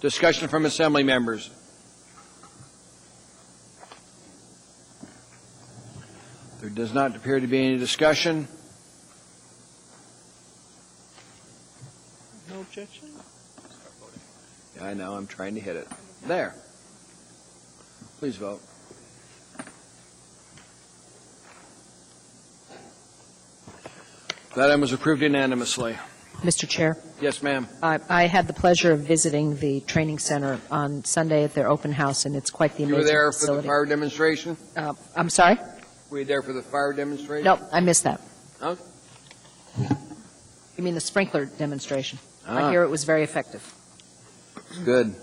Discussion from assembly members. There does not appear to be any discussion. No objection? Yeah, I know. I'm trying to hit it. There. Please vote. That item was approved unanimously. Mr. Chair? Yes, ma'am. I had the pleasure of visiting the training center on Sunday at their open house, and it's quite the amazing facility. You were there facility. for the fire demonstration? I'm sorry? Were you there for the fire demonstration? No, I missed that. Oh. You mean the sprinkler demonstration? I hear it was very effective. Good.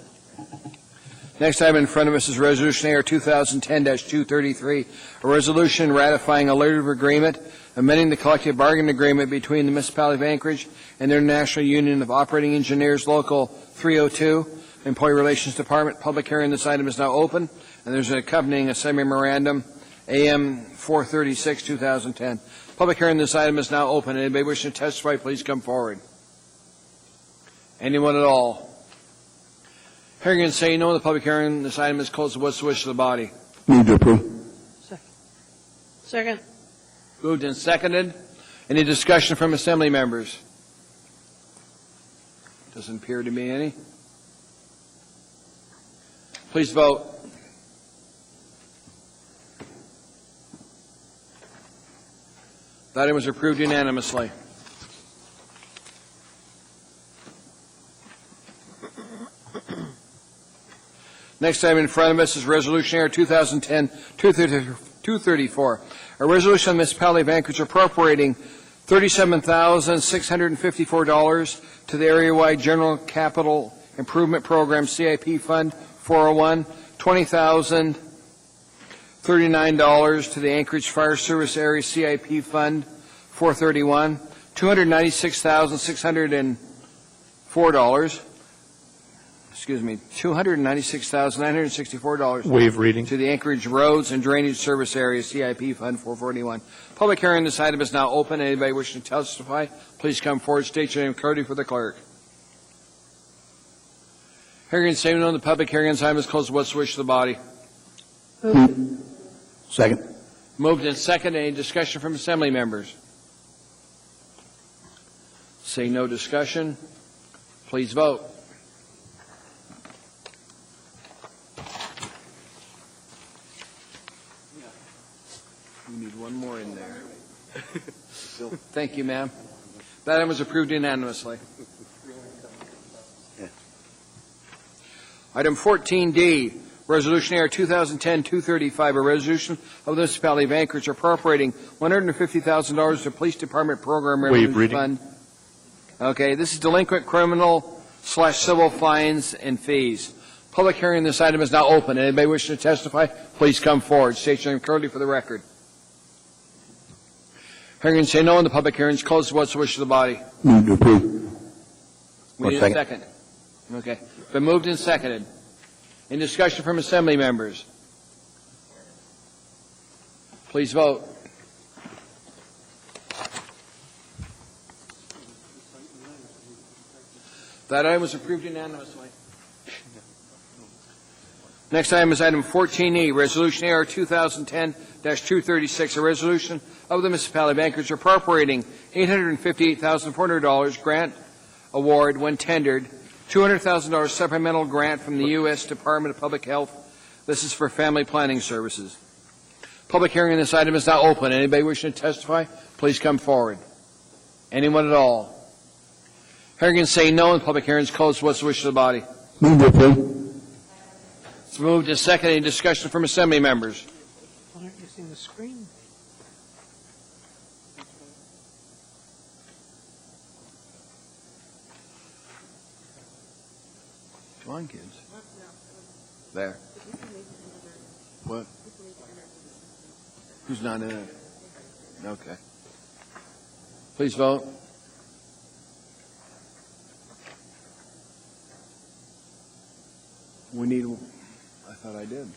Next item in front of us is Resolution AR 2010-233, a resolution ratifying a letter of agreement amending the collective bargaining agreement between the Municipality of Anchorage and the International Union of Operating Engineers Local 302, Employee Relations Department. Public hearing on this item is now open, and there's an accompanying assembly memorandum, AM 436, 2010. Public hearing on this item is now open. Anybody wishing to testify, please come forward. Anyone at all? Hearing and saying no in the public hearing, this item is closed. What's the wish of the body? Move to approve. Second. Moved and seconded. Any discussion from assembly members? Doesn't appear to be any. Please vote. That item was approved unanimously. Next item in front of us is Resolution AR 2010-234, a resolution of the Municipality of Anchorage appropriating $37,654 to the area-wide General Capital Improvement Program CIP Fund 401, $20,039 to the Anchorage Fire Service Area CIP Fund 431, $296,964 Waive reading. to the Anchorage Roads and Drainage Service Area CIP Fund 441. Public hearing on this item is now open. Anybody wishing to testify, please come forward, state your name clearly for the clerk. Hearing and saying no, the public hearing on this item is closed. What's the wish of the body? Second. Moved and second. Any discussion from assembly members? Seeing no discussion, please vote. We need one more in there. Thank you, ma'am. That item was approved unanimously. Item 14D, Resolution AR 2010-235, a resolution of the Municipality of Anchorage appropriating $150,000 to Police Department Program Revenue Fund. Okay, this is delinquent criminal/civil fines and fees. Public hearing on this item is now open. Anybody wishing to testify, please come forward. State your name clearly for the record. Hearing and say no, and the public hearing is closed. What's the wish of the body? Move to approve. We need a second. Okay. Been moved and seconded. In discussion from assembly members. Please vote. That item was approved unanimously. Next item is item 14E, Resolution AR 2010-236, a resolution of the Municipality of Anchorage appropriating $858,400 grant award when tendered, $200,000 supplemental grant from the U.S. Department of Public Health. This is for family planning services. Public hearing on this item is now open. Anybody wishing to testify, please come forward. Anyone at all? Hearing and saying no, and the public hearing is closed. What's the wish of the body? Move to approve. It's moved and seconded. Any discussion from assembly members? Why aren't you seeing the screen? Come on, kids. There. What? Who's not in it? Okay. Please vote. We need, I thought I did.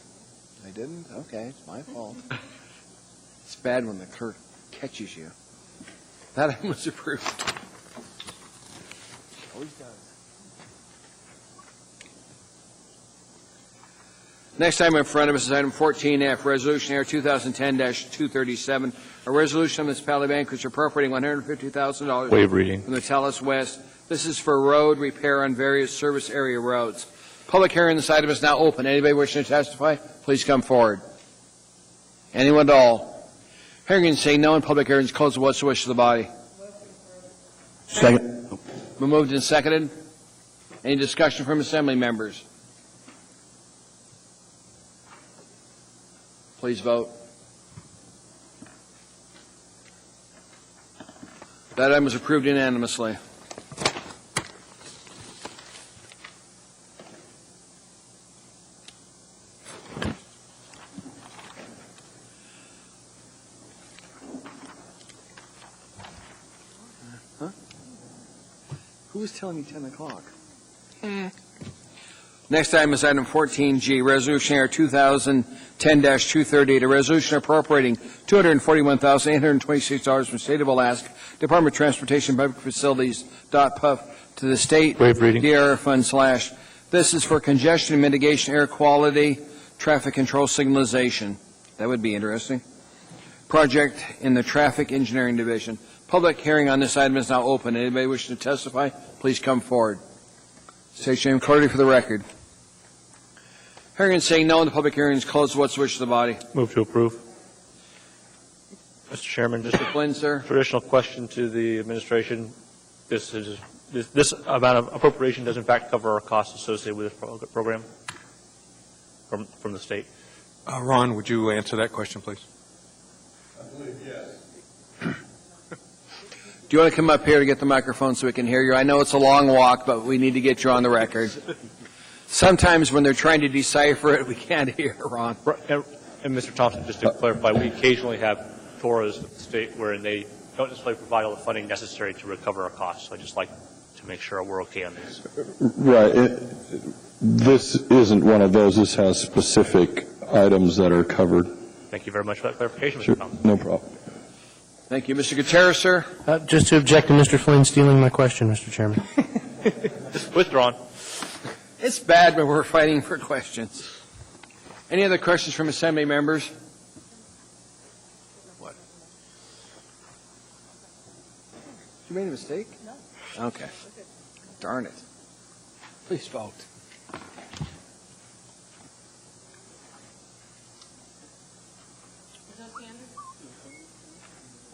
I didn't? Okay, it's my fault. It's bad when the clerk catches you. That item was approved. Always does. Next item in front of us is item 14F, Resolution AR 2010-237, a resolution of the Municipality of Anchorage appropriating $150,000 Waive reading. from the Talus West. This is for road repair on various service area roads. Public hearing on this item is now open. Anybody wishing to testify, please come forward. Anyone at all? Hearing and saying no, and public hearing is closed. What's the wish of the body? Second. Been moved and seconded. Any discussion from assembly members? Please vote. That item was approved unanimously. Huh? Who was telling me 10 o'clock? Next item is item 14G, Resolution AR 2010-238, a resolution appropriating $241,826 from the State of Alaska Department of Transportation Public Facilities .puff to the State DRR Fund / This is for congestion mitigation, air quality, traffic control signalization. That would be interesting. Project in the Traffic Engineering Division. Public hearing on this item is now open. Anybody wishing to testify, please come forward. State your name clearly for the record. Hearing and saying no, and the public hearing is closed. What's the wish of the body? Move to approve. Mr. Chairman, just Mr. Flynn, sir. Traditional question to the administration. This amount of appropriation does in fact cover our costs associated with this program from the state. Ron, would you answer that question, please? I believe yes. Do you want to come up here to get the microphone so we can hear you? I know it's a long walk, but we need to get you on the record. Sometimes when they're trying to decipher it, we can't hear, Ron. And Mr. Thompson, just to clarify, we occasionally have TORAs with the state where they don't necessarily provide all the funding necessary to recover our costs. So I'd just like to make sure we're okay on this. Right. This isn't one of those. This has specific items that are covered. Thank you very much for that clarification, Sure. Mr. Thompson. No problem. Thank you. Mr. Gutierrez, sir? Just to object to Mr. Flynn stealing my question, Mr. Chairman. Just withdrawn. It's bad when we're fighting for questions. Any other questions from Assembly members? What? You made a mistake? No. Okay. Darn it. Please vote.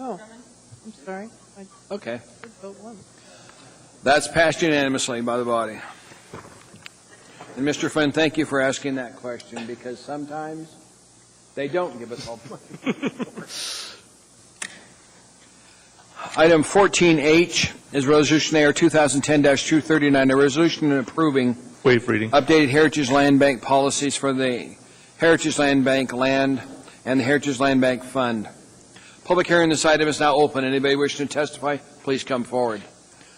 Oh, I'm sorry. Okay. Vote one. That's passed unanimously by the body. And Mr. Flynn, thank you for asking that question, because sometimes they don't give us all the money. Item 14H is Resolution AR 2010-239, a resolution approving waive reading updated Heritage Land Bank policies for the Heritage Land Bank land and the Heritage Land Bank Fund. Public hearing on this item is now open. Anybody wishing to testify, please come forward.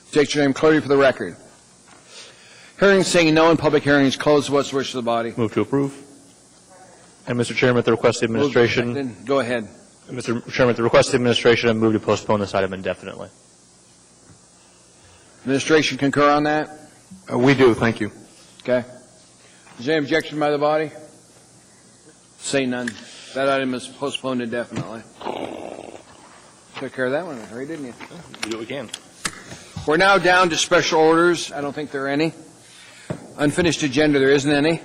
State your name clearly for the record. Hearing saying no, and public hearing is closed. What's the wish of the body? Move to approve. And Mr. Chairman, at the request of the administration. Go ahead. Mr. Chairman, at the request of the administration, I move to postpone this item indefinitely. Administration concur on that? We do. Thank you. Okay. Is there any objection by the body? Say none. That item is postponed indefinitely. Took care of that one, Harry, didn't you? We do it again. We're now down to special orders. I don't think there are any. Unfinished agenda, there isn't any.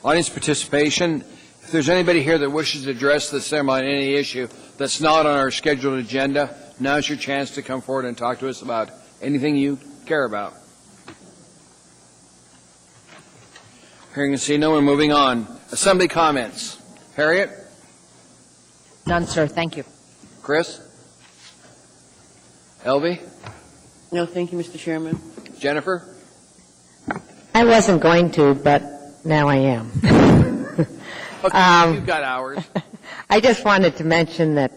Audience participation. If there's anybody here that wishes to address the ceremony on any issue that's not on our scheduled agenda, now's your chance to come forward and talk to us about anything you care about. Hearing and seeing no one, moving on. Assembly comments. Harriet? None, sir. Thank you. Chris? Elvi? No, thank you, Mr. Chairman. Jennifer? I wasn't going to, but now I am. Okay, you've got hours. I just wanted to mention that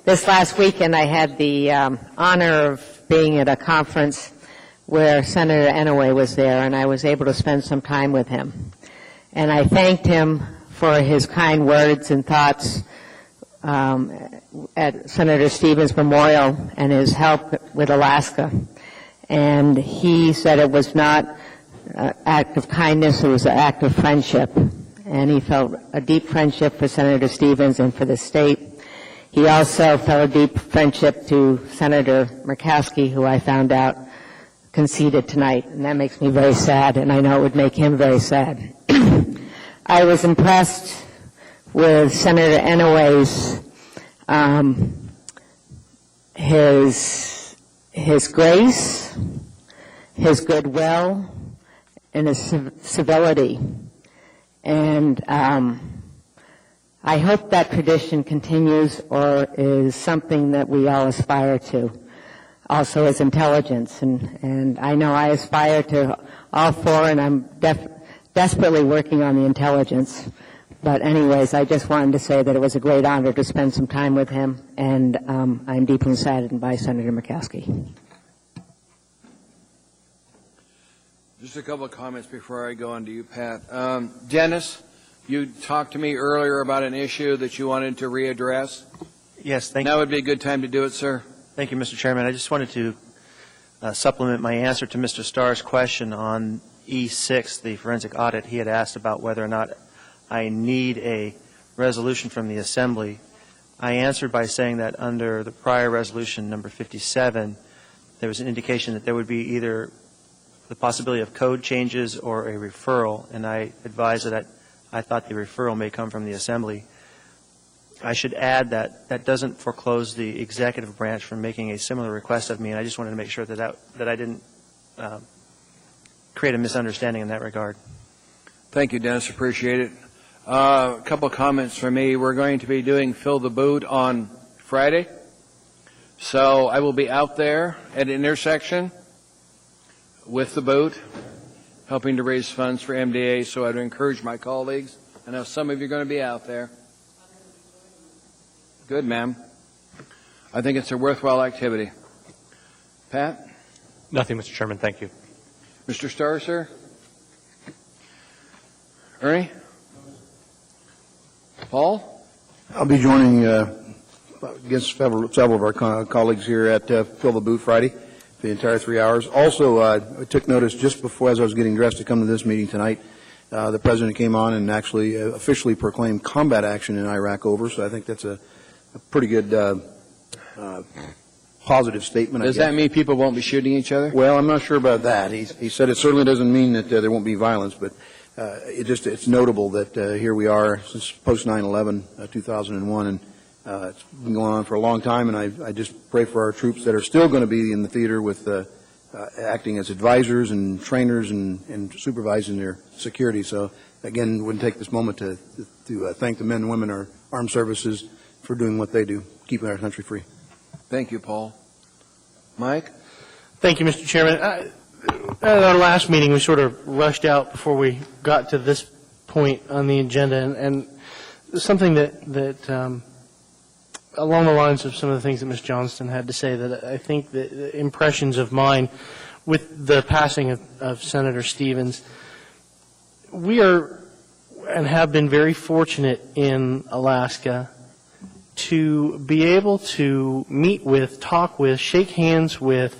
this last weekend I had the honor of being at a conference where Senator Inouye was there, and I was able to spend some time with him. And I thanked him for his kind words and thoughts at Senator Stevens' memorial and his help with Alaska. And he said it was not an act of kindness, it was an act of friendship. And he felt a deep friendship for Senator Stevens and for the state. He also felt a deep friendship to Senator Murkowski, who I found out conceded tonight. And that makes me very sad, and I know it would make him very sad. I was impressed with Senator Inouye's his grace, his goodwill, and his civility. And I hope that tradition continues or is something that we all aspire to. Also his intelligence. And I know I aspire to all four, and I'm desperately working on the intelligence. But anyways, I just wanted to say that it was a great honor to spend some time with him, and I'm deeply saddened by Senator Murkowski. Just a couple of comments before I go on to you, Pat. Dennis, you talked to me earlier about an issue that you wanted to readdress. Yes, thank you. Now would be a good time to do it, sir. Thank you, Mr. Chairman. I just wanted to supplement my answer to Mr. Starr's question on E6, the forensic audit. He had asked about whether or not I need a resolution from the Assembly. I answered by saying that under the prior resolution, number 57, there was an indication that there would be either the possibility of code changes or a referral, and I advised that I thought the referral may come from the Assembly. I should add that that doesn't foreclose the executive branch from making a similar request of me, and I just wanted to make sure that I didn't create a misunderstanding in that regard. Thank you, Dennis. Appreciate it. A couple of comments from me. We're going to be doing Fill the Boot on Friday. So I will be out there at an intersection with the boat, helping to raise funds for MDA, so I'd encourage my colleagues. I know some of you are going to be out there. Good, ma'am. I think it's a worthwhile activity. Pat? Nothing, Mr. Chairman. Thank you. Mr. Starr, sir? Ernie? Paul? I'll be joining against several of our colleagues here at Fill the Booth Friday for the entire 3 hours. Also, I took notice just before, as I was getting dressed to come to this meeting tonight, the President came on and actually officially proclaimed combat action in Iraq over, so I think that's a pretty good positive statement. Does that mean people won't be shooting each other? Well, I'm not sure about that. He said it certainly doesn't mean that there won't be violence, but it's notable that here we are since post 9/11, 2001, and it's been going on for a long time. And I just pray for our troops that are still going to be in the theater with acting as advisors and trainers and supervising their security. So again, wouldn't take this moment to thank the men and women of our armed services for doing what they do, keeping our country free. Thank you, Paul. Mike? Thank you, Mr. Chairman. At our last meeting, we sort of rushed out before we got to this point on the agenda, and something that along the lines of some of the things that Ms. Johnston had to say, that I think the impressions of mine with the passing of Senator Stevens, we are and have been very fortunate in Alaska to be able to meet with, talk with, shake hands with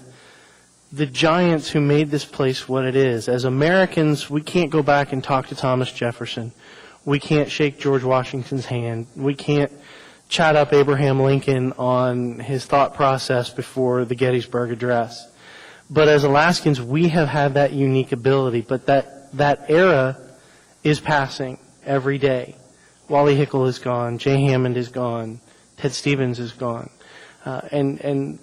the giants who made this place what it is. As Americans, we can't go back and talk to Thomas Jefferson. We can't shake George Washington's hand. We can't chat up Abraham Lincoln on his thought process before the Gettysburg Address. But as Alaskans, we have had that unique ability. But that era is passing every day. Wally Hickel is gone. Jay Hammond is gone. Ted Stevens is gone. And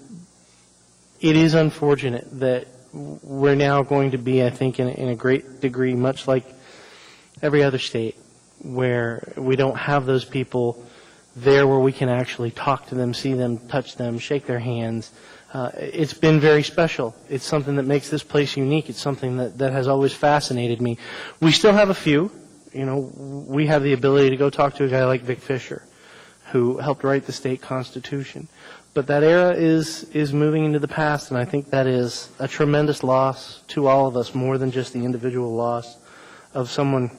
it is unfortunate that we're now going to be, I think, in a great degree, much like every other state, where we don't have those people there where we can actually talk to them, see them, touch them, shake their hands. It's been very special. It's something that makes this place unique. It's something that has always fascinated me. We still have a few. You know, we have the ability to go talk to a guy like Vic Fisher, who helped write the state constitution. But that era is moving into the past, and I think that is a tremendous loss to all of us, more than just the individual loss of someone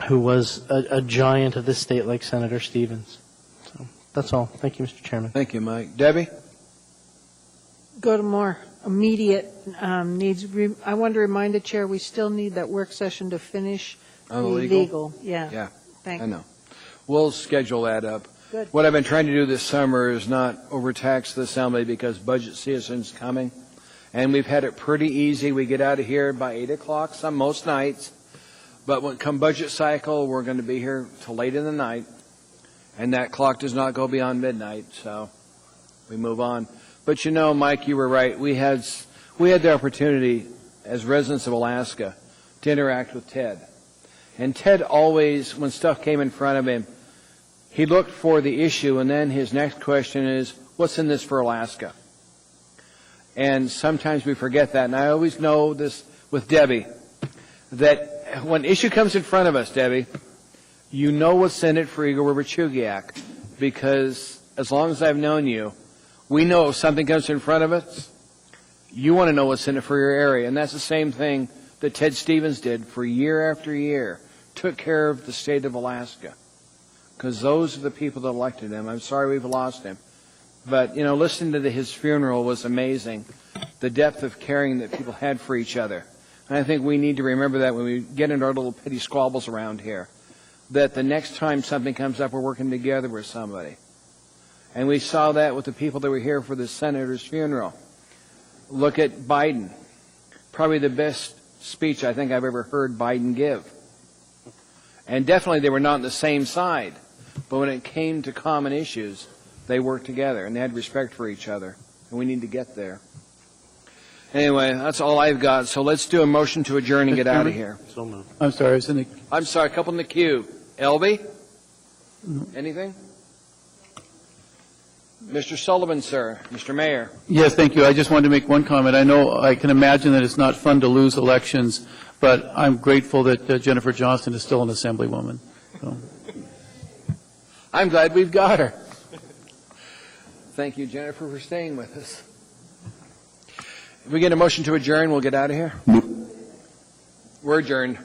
who was a giant of this state like Senator Stevens. So that's all. Thank you, Mr. Chairman. Thank you, Mike. Debbie? Go to more immediate needs. I want to remind the chair we still need that work session to finish the legal. Yeah. Thank you. I know. We'll schedule that up. Good. What I've been trying to do this summer is not overtax the Assembly because budget season's coming. And we've had it pretty easy. We get out of here by 8 o'clock most nights. But when come budget cycle, we're going to be here till late in the night. And that clock does not go beyond midnight, so we move on. But you know, Mike, you were right. We had the opportunity as residents of Alaska to interact with Ted. And Ted always, when stuff came in front of him, he looked for the issue, and then his next question is, what's in this for Alaska? And sometimes we forget that. And I always know this with Debbie, that when issue comes in front of us, Debbie, you know what's in it for Eagle River Chugiak, because as long as I've known you, we know if something comes in front of us, you want to know what's in it for your area. And that's the same thing that Ted Stevens did for year after year, took care of the state of Alaska, because those are the people that elected him. I'm sorry we've lost him. But, you know, listening to his funeral was amazing, the depth of caring that people had for each other. And I think we need to remember that when we get into our little petty squabbles around here, that the next time something comes up, we're working together with somebody. And we saw that with the people that were here for the senator's funeral. Look at Biden. Probably the best speech I think I've ever heard Biden give. And definitely they were not on the same side. But when it came to common issues, they worked together and they had respect for each other. And we need to get there. Anyway, that's all I've got. So let's do a motion to adjourn and get out of here. So moved. I'm sorry. I'm sorry, a couple in the queue. Elvi? Anything? Mr. Sullivan, sir. Mr. Mayor. Yes, thank you. I just wanted to make one comment. I know I can imagine that it's not fun to lose elections, but I'm grateful that Jennifer Johnston is still an assemblywoman. So. I'm glad we've got her. Thank you, Jennifer, for staying with us. If we get a motion to adjourn, we'll get out of here. We're adjourned.